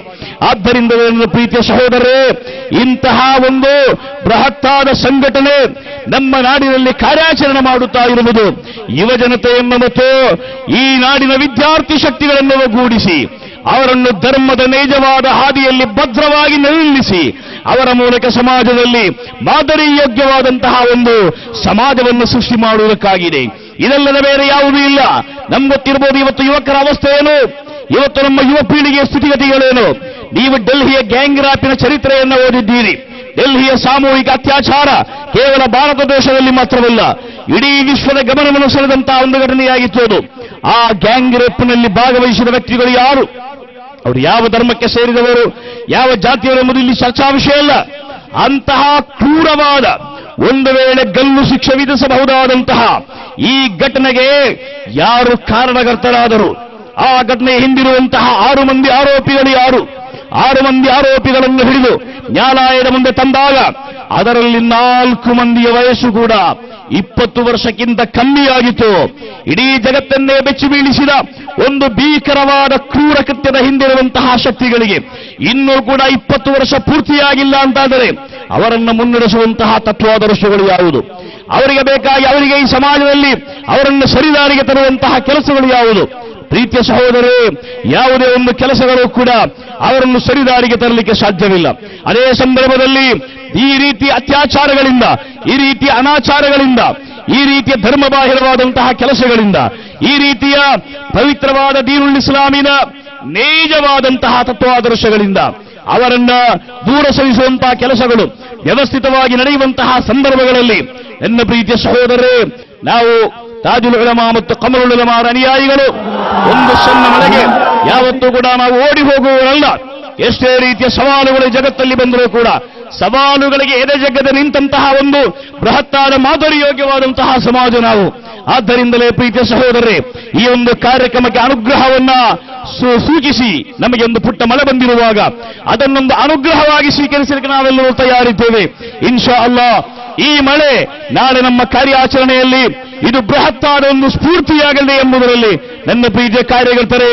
ಆದ್ದರಿಂದ ನನ್ನ ಪ್ರೀತಿಯ ಸಹೋದರರೇ, ಇಂತಹ ಒಂದು ಬೃಹತ್ತಾದ ಸಂಘಟನೆ ನಮ್ಮ ನಾಡಿನಲ್ಲಿ ಕಾರ್ಯಾಚರಣೆ ಮಾಡುತ್ತಾ ಇರುವುದು ಯುವಜನತೆಯನ್ನು ಮತ್ತು ಈ ನಾಡಿನ ವಿದ್ಯಾರ್ಥಿ ಶಕ್ತಿಗಳನ್ನು ಒಗ್ಗೂಡಿಸಿ ಅವರನ್ನು ಧರ್ಮದ ನೈಜವಾದ ಹಾದಿಯಲ್ಲಿ ಭದ್ರವಾಗಿ ನಿಲ್ಲಿಸಿ ಅವರ ಮೂಲಕ ಸಮಾಜದಲ್ಲಿ ಮಾದರಿಯೋಗ್ಯವಾದಂತಹ ಒಂದು ಸಮಾಜವನ್ನು ಸೃಷ್ಟಿ ಮಾಡುವುದಕ್ಕಾಗಿದೆ. ಇದಲ್ಲದೆ ಬೇರೆ ಯಾವುದೂ ಇಲ್ಲ. ನಮ್ಗೆ ಗೊತ್ತಿರಬಹುದು ಇವತ್ತು ಯುವಕರ ಅವಸ್ಥೆ ಏನು, ಇವತ್ತು ನಮ್ಮ ಯುವ ಪೀಳಿಗೆಯ ಸ್ಥಿತಿಗತಿಗಳೇನು. ನೀವು ಡೆಲ್ಲಿಯ ಗ್ಯಾಂಗ್ ರ್ಯಾಪಿನ ಚರಿತ್ರೆಯನ್ನು ಓದಿದ್ದೀರಿ. ಡೆಲ್ಲಿಯ ಸಾಮೂಹಿಕ ಅತ್ಯಾಚಾರ ಕೇವಲ ಭಾರತ ದೇಶದಲ್ಲಿ ಮಾತ್ರವಲ್ಲ, ಇಡೀ ವಿಶ್ವದ ಗಮನವನ್ನು ಸೆಳೆದಂತಹ ಒಂದು ಘಟನೆಯಾಗಿತ್ತು ಅದು. ಆ ಗ್ಯಾಂಗ್ ರೇಪ್ನಲ್ಲಿ ಭಾಗವಹಿಸಿದ ವ್ಯಕ್ತಿಗಳು ಯಾರು, ಅವರು ಯಾವ ಧರ್ಮಕ್ಕೆ ಸೇರಿದವರು, ಯಾವ ಜಾತಿಯವರು ಎಂಬುದು ಇಲ್ಲಿ ಚರ್ಚಾ ವಿಷಯ ಅಲ್ಲ. ಅಂತಹ ಕ್ರೂರವಾದ, ಒಂದು ವೇಳೆ ಗಲ್ಲು ಶಿಕ್ಷೆ ವಿಧಿಸಬಹುದಾದಂತಹ ಈ ಘಟನೆಗೆ ಯಾರು ಕಾರಣಕರ್ತರಾದರು, ಆ ಘಟನೆ ಹಿಂದಿರುವಂತಹ 6 ಮಂದಿ ಆರೋಪಿಗಳು ಯಾರು, 6 ಮಂದಿ ಆರೋಪಿಗಳನ್ನು ಹಿಡಿದು ನ್ಯಾಯಾಲಯದ ಮುಂದೆ ತಂದಾಗ ಅದರಲ್ಲಿ 4 ಮಂದಿಯ ವಯಸ್ಸು ಕೂಡ 20 ವರ್ಷಕ್ಕಿಂತ ಕಮ್ಮಿಯಾಗಿತ್ತು. ಇಡೀ ಜಗತ್ತನ್ನೇ ಬೆಚ್ಚಿ ಬೀಳಿಸಿದ ಒಂದು ಭೀಕರವಾದ ಕ್ರೂರ ಕೃತ್ಯದ ಹಿಂದಿರುವಂತಹ ಶಕ್ತಿಗಳಿಗೆ ಇನ್ನೂ ಕೂಡ 20 ವರ್ಷ ಪೂರ್ತಿಯಾಗಿಲ್ಲ ಅಂತಾದರೆ ಅವರನ್ನು ಮುನ್ನಡೆಸುವಂತಹ ತತ್ವಾದರ್ಶಗಳು ಯಾವುದು, ಅವರಿಗೆ ಬೇಕಾಗಿ ಅವರಿಗೆ ಈ ಸಮಾಜದಲ್ಲಿ ಅವರನ್ನು ಸರಿದಾರಿಗೆ ತರುವಂತಹ ಕೆಲಸಗಳು ಯಾವುದು? ಪ್ರೀತಿಯ ಸಹೋದರರೇ, ಯಾವುದೇ ಒಂದು ಕೆಲಸಗಳು ಕೂಡ ಅವರನ್ನು ಸರಿದಾರಿಗೆ ತರಲಿಕ್ಕೆ ಸಾಧ್ಯವಿಲ್ಲ. ಅದೇ ಸಂದರ್ಭದಲ್ಲಿ ಈ ರೀತಿಯ ಅತ್ಯಾಚಾರಗಳಿಂದ, ಈ ರೀತಿಯ ಅನಾಚಾರಗಳಿಂದ, ಈ ರೀತಿಯ ಧರ್ಮಬಾಹಿರವಾದಂತಹ ಕೆಲಸಗಳಿಂದ, ಈ ರೀತಿಯ ಪವಿತ್ರವಾದ ದೀನುಲ್ ಇಸ್ಲಾಮಿನ ನೈಜವಾದಂತಹ ತತ್ವಾದರ್ಶಗಳಿಂದ ಅವರನ್ನ ದೂರ ಸರಿಸುವಂತಹ ಕೆಲಸಗಳು ವ್ಯವಸ್ಥಿತವಾಗಿ ನಡೆಯುವಂತಹ ಸಂದರ್ಭಗಳಲ್ಲಿ ನನ್ನ ಪ್ರೀತಿಯ ಸಹೋದರರೇ, ನಾವು ತಾಜುಲ್ ಉಲಮಾ ಮತ್ತು ಕಮರುಲ್ ಉಲಮಾರ ಅನುಯಾಯಿಗಳು ಒಂದು ಸಣ್ಣ ಮಳೆಗೆ ಯಾವತ್ತೂ ಕೂಡ ನಾವು ಓಡಿ ಹೋಗುವವರಲ್ಲ. ಎಷ್ಟೇ ರೀತಿಯ ಸವಾಲುಗಳು ಜಗತ್ತಲ್ಲಿ ಬಂದರೂ ಕೂಡ ಸವಾಲುಗಳಿಗೆ ಎದೆಜಗ್ಗದೆ ನಿಂತಹ ಒಂದು ಬೃಹತ್ತಾದ ಮಾದರಿಯೋಗ್ಯವಾದಂತಹ ಸಮಾಜ ನಾವು. ಆದ್ದರಿಂದಲೇ ಪ್ರೀತಿಯ ಸಹೋದರರೇ, ಈ ಒಂದು ಕಾರ್ಯಕ್ರಮಕ್ಕೆ ಅನುಗ್ರಹವನ್ನ ಸೂಚಿಸಿ ನಮಗೆ ಒಂದು ಪುಟ್ಟ ಮಳೆ ಬಂದಿರುವಾಗ ಅದನ್ನೊಂದು ಅನುಗ್ರಹವಾಗಿ ಸ್ವೀಕರಿಸಲಿಕ್ಕೆ ನಾವೆಲ್ಲರೂ ತಯಾರಿದ್ದೇವೆ. ಇನ್ಶಾ ಅಲ್ಲಾ ಈ ಮಳೆ ನಾಳೆ ನಮ್ಮ ಕಾರ್ಯಾಚರಣೆಯಲ್ಲಿ ಇದು ಬೃಹತ್ತಾದ ಒಂದು ಸ್ಫೂರ್ತಿಯಾಗಲಿ ಎಂಬುದರಲ್ಲಿ ನನ್ನ ಪ್ರೀತಿಯ ಕಾರ್ಯಕರ್ತರೆ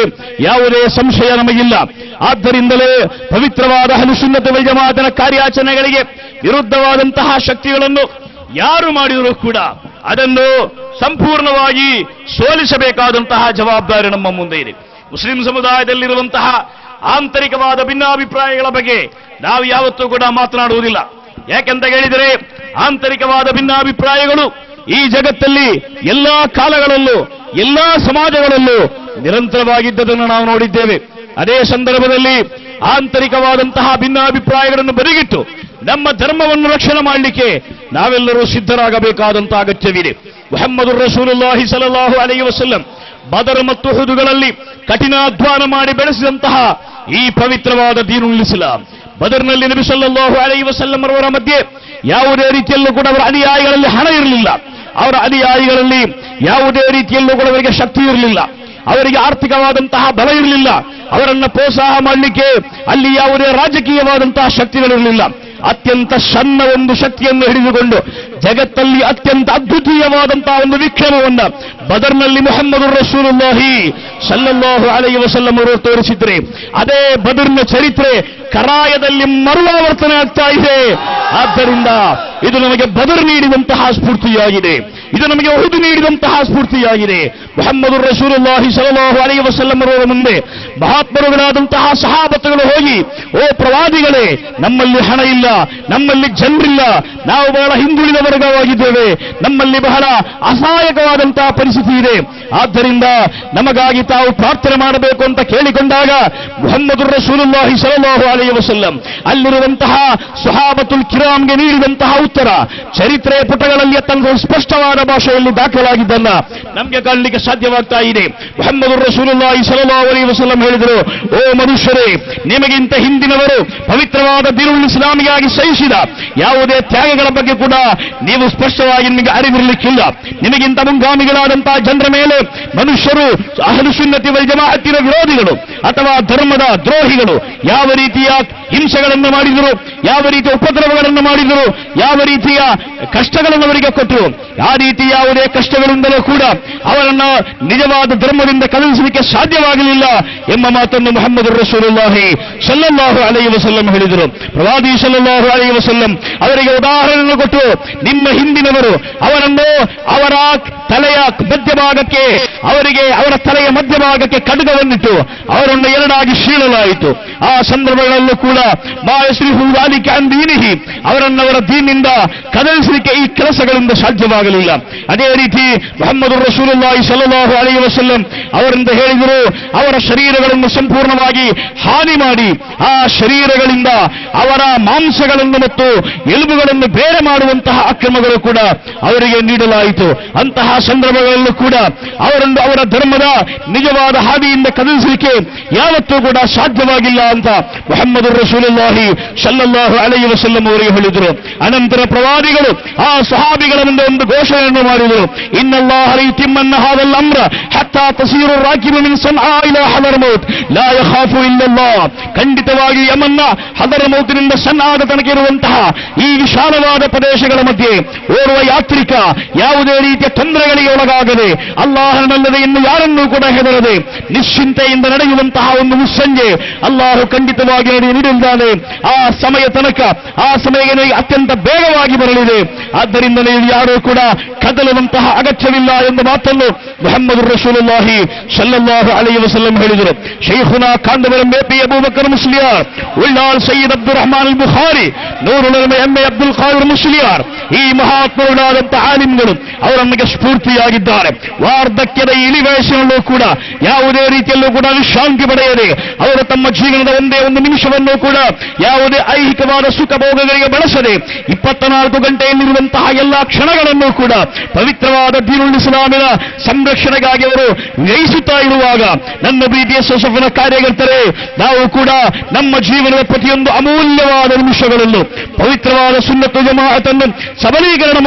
ಯಾವುದೇ ಸಂಶಯ ನಮಗಿಲ್ಲ. ಆದ್ದರಿಂದಲೇ ಪವಿತ್ರವಾದ ಅಹ್ಲು ಸುನ್ನತ್ ವಲ್ ಜಮಾಅತಿನ ಕಾರ್ಯಾಚರಣೆಗಳಿಗೆ ವಿರುದ್ಧವಾದಂತಹ ಶಕ್ತಿಗಳನ್ನು ಯಾರು ಮಾಡಿದರೂ ಕೂಡ ಅದನ್ನು ಸಂಪೂರ್ಣವಾಗಿ ಸೋಲಿಸಬೇಕಾದಂತಹ ಜವಾಬ್ದಾರಿ ನಮ್ಮ ಮುಂದೆ ಇದೆ. ಮುಸ್ಲಿಂ ಸಮುದಾಯದಲ್ಲಿರುವಂತಹ ಆಂತರಿಕವಾದ ಭಿನ್ನಾಭಿಪ್ರಾಯಗಳ ಬಗ್ಗೆ ನಾವು ಯಾವತ್ತೂ ಕೂಡ ಮಾತನಾಡುವುದಿಲ್ಲ. ಯಾಕೆಂತ ಹೇಳಿದರೆ ಆಂತರಿಕವಾದ ಭಿನ್ನಾಭಿಪ್ರಾಯಗಳು ಈ ಜಗತ್ತಲ್ಲಿ ಎಲ್ಲಾ ಕಾಲಗಳಲ್ಲೂ ಎಲ್ಲಾ ಸಮಾಜಗಳಲ್ಲೂ ನಿರಂತರವಾಗಿದ್ದದನ್ನು ನಾವು ನೋಡಿದ್ದೇವೆ. ಅದೇ ಸಂದರ್ಭದಲ್ಲಿ ಆಂತರಿಕವಾದಂತಹ ಭಿನ್ನಾಭಿಪ್ರಾಯಗಳನ್ನು ಬದಿಗಿಟ್ಟು ನಮ್ಮ ಧರ್ಮವನ್ನು ರಕ್ಷಣೆ ಮಾಡಲಿಕ್ಕೆ ನಾವೆಲ್ಲರೂ ಸಿದ್ಧರಾಗಬೇಕಾದಂತಹ ಅಗತ್ಯವಿದೆ. ಮುಹಮ್ಮದ್ ರಸೂಲುಲ್ಲಾಹಿ ಸಲ್ಲಲ್ಲಾಹು ಅಲೈಹಿ ವಸಲ್ಲಂ ಬದರ್ ಮತ್ತು ಉಹುದುಗಳಲ್ಲಿ ಕಠಿಣಾಧ್ವಾನ ಮಾಡಿ ಬೆಳೆಸಿದಂತಹ ಈ ಪವಿತ್ರವಾದ ದೀನುಲ್ ಇಸ್ಲಾಂ, ಬದರ್ನಲ್ಲಿ ನಬಿ ಸಲ್ಲಲ್ಲಾಹು ಅಲೈಹಿ ವಸಲ್ಲಂ ಅವರ ಮಧ್ಯೆ ಯಾವುದೇ ರೀತಿಯಲ್ಲೂ ಕೂಡ ಅವರ ಅನುಯಾಯಿಗಳಲ್ಲಿ ಹಣ ಇರಲಿಲ್ಲ. ಅವರ ಅನುಯಾಯಿಗಳಲ್ಲಿ ಯಾವುದೇ ರೀತಿಯಲ್ಲೂ ಕೂಡ ಅವರಿಗೆ ಶಕ್ತಿ ಇರಲಿಲ್ಲ. ಅವರಿಗೆ ಆರ್ಥಿಕವಾದಂತಹ ಬಲ ಇರಲಿಲ್ಲ. ಅವರನ್ನು ಪ್ರೋತ್ಸಾಹ ಮಾಡಲಿಕ್ಕೆ ಅಲ್ಲಿ ಯಾವುದೇ ರಾಜಕೀಯವಾದಂತಹ ಶಕ್ತಿಗಳಿರಲಿಲ್ಲ. ಅತ್ಯಂತ ಸಣ್ಣ ಒಂದು ಶಕ್ತಿಯನ್ನು ಹಿಡಿದುಕೊಂಡು ಜಗತ್ತಲ್ಲಿ ಅತ್ಯಂತ ಅದ್ವಿತೀಯವಾದಂತಹ ಒಂದು ವಿಕ್ರಮವನ್ನು ಬದರ್ನಲ್ಲಿ ಮುಹಮ್ಮದ್ ರಸೂಲುಲ್ಲಾಹಿ ಸಲ್ಲಲ್ಲಾಹು ಅಲೈಹಿ ವಸಲ್ಲಂ ಅವರು ತೋರಿಸಿದ್ರೆ ಅದೇ ಬದರ್ನ ಚರಿತ್ರೆ ಕರಾಯದಲ್ಲಿ ಮರುವಾವರ್ತನೆ ಆಗ್ತಾ ಇದೆ. ಆದ್ದರಿಂದ ಇದು ನಮಗೆ ಬದರ್ ನೀಡಿದಂತಹ ಸ್ಫೂರ್ತಿಯಾಗಿದೆ. ಇದು ನಮಗೆ ಉಹುದ್ ನೀಡಿದಂತಹ ಸ್ಫೂರ್ತಿಯಾಗಿದೆ. ಮುಹಮ್ಮದ್ ರಸೂಲುಲ್ಲಾಹಿ ಸಲ್ಲಲ್ಲಾಹು ಅಲೈಹಿ ವಸಲ್ಲಂ ಅವರ ಮುಂದೆ ಮಹಾತ್ಮರುಗಳಾದಂತಹ ಸಹಾಬತುಗಳು ಹೋಗಿ, ಓ ಪ್ರವಾದಿಗಳೇ, ನಮ್ಮಲ್ಲಿ ಹಣ ಇಲ್ಲ, ನಮ್ಮಲ್ಲಿ ಜನರಿಲ್ಲ, ನಾವು ಬಹಳ ಹಿಂದುಳಿದ ವರ್ಗವಾಗಿದ್ದೇವೆ, ನಮ್ಮಲ್ಲಿ ಬಹಳ ಅಸಹಾಯಕವಾದಂತಹ ಪರಿಸ್ಥಿತಿ ಇದೆ, ಆದ್ದರಿಂದ ನಮಗಾಗಿ ತಾವು ಪ್ರಾರ್ಥನೆ ಮಾಡಬೇಕು ಅಂತ ಕೇಳಿಕೊಂಡಾಗ ಮುಹಮ್ಮದ್ ರಸೂಲುಲ್ಲಾಹಿ ಸಲ್ಲಲ್ಲಾಹು ಅಲೈಹಿ ವಸಲ್ಲಂ ಅಲ್ಲಿರುವಂತಹ ಸಹಾಬತುಲ್ ಕಿರಾಮ್ಗೆ ನೀಡಿದಂತಹ ಉತ್ತರ ಚರಿತ್ರೆಯ ಪುಟಗಳಲ್ಲಿ ಅತ್ಯಂತ ಸ್ಪಷ್ಟವಾದ ಭಾಷೆಯಲ್ಲಿ ದಾಖಲಾಗಿದ್ದನ್ನ ನಮಗೆ ಕಾಣಲಿಕ್ಕೆ ಸಾಧ್ಯವಾಗ್ತಾ ಇದೆ. ಮುಹಮ್ಮದ್ ರಸೂಲುಲ್ಲಾಹಿ ಸಲ್ಲಲ್ಲಾಹು ಅಲೈಹಿ ವಸಲ್ಲಂ ಹೇಳಿದರು, ಓ ಮನುಷ್ಯರೇ, ನಿಮಗಿಂತ ಹಿಂದಿನವರು ಪವಿತ್ರವಾದ ದೀನುಲ್ ಇಸ್ಲಾಮಿಗಾಗಿ ಸಹಿಸಿದ ಯಾವುದೇ ತ್ಯಾಗಗಳ ಬಗ್ಗೆ ಕೂಡ ನೀವು ಸ್ಪಷ್ಟವಾಗಿ ನಿಮಗೆ ಅರಿವಿರಲಿಕ್ಕಿಲ್ಲ. ನಿಮಗಿಂತ ಮುಂಗಾಮಿಗಳಾದಂತಹ ಜನರ ಮೇಲೆ ಮನುಷ್ಯರು ಅಹ್ಲು ಸುನ್ನತಿ ವಲ್ ಜಮಾಅತಿನ ವಿರೋಧಿಗಳು ಅಥವಾ ಧರ್ಮದ ದ್ರೋಹಿಗಳು ಯಾವ ರೀತಿಯ ಹಿಂಸೆಗಳನ್ನು ಮಾಡಿದರು, ಯಾವ ರೀತಿಯ ಉಪದ್ರವಗಳನ್ನು ಮಾಡಿದರು, ಯಾವ ರೀತಿಯ ಕಷ್ಟಗಳನ್ನು ಅವರಿಗೆ ಕೊಟ್ಟರು, ಆ ರೀತಿ ಯಾವುದೇ ಕಷ್ಟಗಳಿಂದಲೂ ಕೂಡ ಅವರನ್ನು ನಿಜವಾದ ಧರ್ಮದಿಂದ ಕದಲಿಸಲಿಕ್ಕೆ ಸಾಧ್ಯವಾಗಲಿಲ್ಲ ಎಂಬ ಮಾತನ್ನು ಮುಹಮ್ಮದ್ ರಸೂಲುಲ್ಲಾಹಿ ಸಲ್ಲಲ್ಲಾಹು ಅಲೈಹಿ ವಸಲ್ಲಂ ಹೇಳಿದರು. ಪ್ರವಾದಿ ಸಲ್ಲಲ್ಲಾಹು ಅಲೈಹಿ ವಸಲ್ಲಂ ಅವರಿಗೆ ಉದಾಹರಣೆಯನ್ನು ಕೊಟ್ಟು, ನಿಮ್ಮ ಹಿಂದಿನವರು ಅವರನ್ನು ಅವರ ತಲೆಯ ಮಧ್ಯಭಾಗಕ್ಕೆ ಅವರ ತಲೆಯ ಮಧ್ಯಭಾಗಕ್ಕೆ ಖಡ್ಗವನ್ನಿಟ್ಟು ಅವರನ್ನು ಎರಡಾಗಿ ಸೀಳಲಾಯಿತು. ಆ ಸಂದರ್ಭಗಳಲ್ಲೂ ಕೂಡ ಅವರನ್ನು ಅವರ ದೀನಿಂದ ಕದಲಿಸಲಿಕ್ಕೆ ಈ ಕೆಲಸಗಳಿಂದ ಸಾಧ್ಯವಾಗಲಿಲ್ಲ. ಅದೇ ರೀತಿ ಮುಹಮ್ಮದ್ ರಸೂಲುಲ್ಲಾಹಿ ಸಲ್ಲಲ್ಲಾಹು ಅಲೈಹಿ ವಸಲ್ಲಂ ಅವರಿಂದ ಹೇಳಿದರು, ಅವರ ಶರೀರಗಳನ್ನು ಸಂಪೂರ್ಣವಾಗಿ ಹಾನಿ ಮಾಡಿ ಆ ಶರೀರಗಳಿಂದ ಅವರ ಮಾಂಸಗಳನ್ನು ಮತ್ತು ಎಲುಬುಗಳನ್ನು ಬೇರೆ ಮಾಡುವಂತಹ ಅಕ್ರಮಗಳು ಕೂಡ ಅವರಿಗೆ ನೀಡಲಾಯಿತು. ಅಂತಹ ಸಂದರ್ಭಗಳಲ್ಲೂ ಕೂಡ ಅವರನ್ನು ಅವರ ಧರ್ಮದ ನಿಜವಾದ ಹಾದಿಯಿಂದ ಕದಲಿಸಲಿಕ್ಕೆ ಯಾವತ್ತೂ ಕೂಡ ಸಾಧ್ಯವಾಗಿಲ್ಲ ಅಂತ ಮುಹಮ್ಮದ್ ರಸೂಲುಲ್ಲಾಹಿ ಸಲ್ಲಲ್ಲಾಹು ಅಲೈಹಿ ವಸಲ್ಲಂ ಅವರಿಗೆ ಹೇಳಿದರು. ಅನಂತರ ಪ್ರವಾದಿಗಳು ಆ ಸಹಾಬಿಗಳ ಮುಂದೆ ಒಂದು ಘೋಷಣೆಯನ್ನು ಮಾಡಿದರು, ಇನ್ನಲ್ಲಾಹ ಯುತಿಮ್ಮನ್ನ ಹಾದಲ್ ಅಮ್ರ ಹತ್ತಾ ತಸೀರು ರಾಕಿಬು ಮಿನ್ ಸನ್ಆ ಇಲಾ ಹದರಮೌತ್ ಲಾ ಯಖಾಫು ಇಲ್ಲಲ್ಲಾಹ್. ಖಂಡಿತವಾಗಿ ಯಮನ್ನ ಹದರಮೌತಿನಿಂದ ಸನ್ಆದ ತನಕ ಇರುವಂತಹ ಈ ವಿಶಾಲವಾದ ಪ್ರದೇಶಗಳ ಮಧ್ಯೆ ಓರ್ವ ಯಾತ್ರಿಕ ಯಾವುದೇ ರೀತಿಯ ತೊಂದರೆಗಳಿಗೆ ಒಳಗಾಗದೆ ಅಲ್ಲಾಹನಲ್ಲದೆ ಇನ್ನು ಯಾರನ್ನೂ ಕೂಡ ಹೆದರದೆ ನಿಶ್ಚಿಂತೆಯಿಂದ ನಡೆಯುವಂತಹ ಒಂದು ಮುಸ್ಸಂಜೆ ಅಲ್ಲಾಹು ಖಂಡಿತವಾಗಿ ನೀಡಿದ್ದಾನೆ. ಆ ಸಮಯ ತನಕ ಆ ಸಮಯಕ್ಕೆ ಅತ್ಯಂತ ಬೇಗವಾಗಿ ಬರಲಿದೆ. ಆದ್ದರಿಂದ ನೀವು ಯಾರೂ ಕೂಡ ಕದಲುವಂತಹ ಅಗತ್ಯವಿಲ್ಲ ಎಂಬ ಮಾತನ್ನು ಮುಹಮ್ಮದ್ ರಸೂಲುಲ್ಲಾಹಿ ಸಲ್ಲಲ್ಲಾಹು ಅಲೈಹಿ ವಸಲ್ಲಂ ಹೇಳಿದರು. ಶೈಖುನಾ ಕಾಂಡವರ ಮೇಪಿ ಅಬೂಬಕರ್ ಮುಸ್ಲಿಯಾರ್, ಉಳ್ಳಾಲ್ ಸಯ್ಯದ್ ಅಬ್ದುಲ್ ರಹಮಾನ್ ಅಲ್ ಬುಖಾರಿ, ನೂರುಲ್ ಎಮ್ಮೆ ಅಬ್ದುಲ್ ಖಾದಿರ್ ಮುಸ್ಲಿಯಾರ್, ಈ ಮಹಾತ್ಮರುಗಳಾದಂತಹ ಆಲಿಮ್ಗಳು ಅವರು ನಮಗೆ ಸ್ಫೂರ್ತಿಯಾಗಿದ್ದಾರೆ. ವಾರ್ಧಕ್ಯದ ಇಳಿ ವಯಸ್ಸಿನಲ್ಲೂ ಕೂಡ ಯಾವುದೇ ರೀತಿಯಲ್ಲೂ ಕೂಡ ವಿಶ್ರಾಂತಿ ಪಡೆಯದೆ ಅವರು ತಮ್ಮ ಜೀವನದ ಒಂದೇ ಒಂದು ನಿಮಿಷವನ್ನು ಕೂಡ ಯಾವುದೇ ಐಹಿಕವಾದ ಸುಖ ಭೋಗಗಳಿಗೆ ಬಳಸದೆ 24 ಗಂಟೆಯಲ್ಲಿರುವಂತಹ ಎಲ್ಲಾ ಕ್ಷಣಗಳನ್ನು ಕೂಡ ಪವಿತ್ರವಾದ ದೀನುಲ್ ಇಸ್ಲಾಮಿನ ಸಂರಕ್ಷಣೆಗಾಗಿ ಅವರು ವ್ಯಯಿಸುತ್ತಾ ಇರುವಾಗ ನನ್ನ ಪ್ರೀತಿಯ ಸೊಸಫನ ಕಾರ್ಯಕರ್ತರೆ, ನಾವು ಕೂಡ ನಮ್ಮ ಜೀವನದ ಪ್ರತಿಯೊಂದು ಅಮೂಲ್ಯವಾದ ನಿಮಿಷಗಳಲ್ಲೂ ಪವಿತ್ರವಾದ ಸುನ್ನತ್ ಜಮಾಅತನ್ನು ಸಬಲೀಕರಣ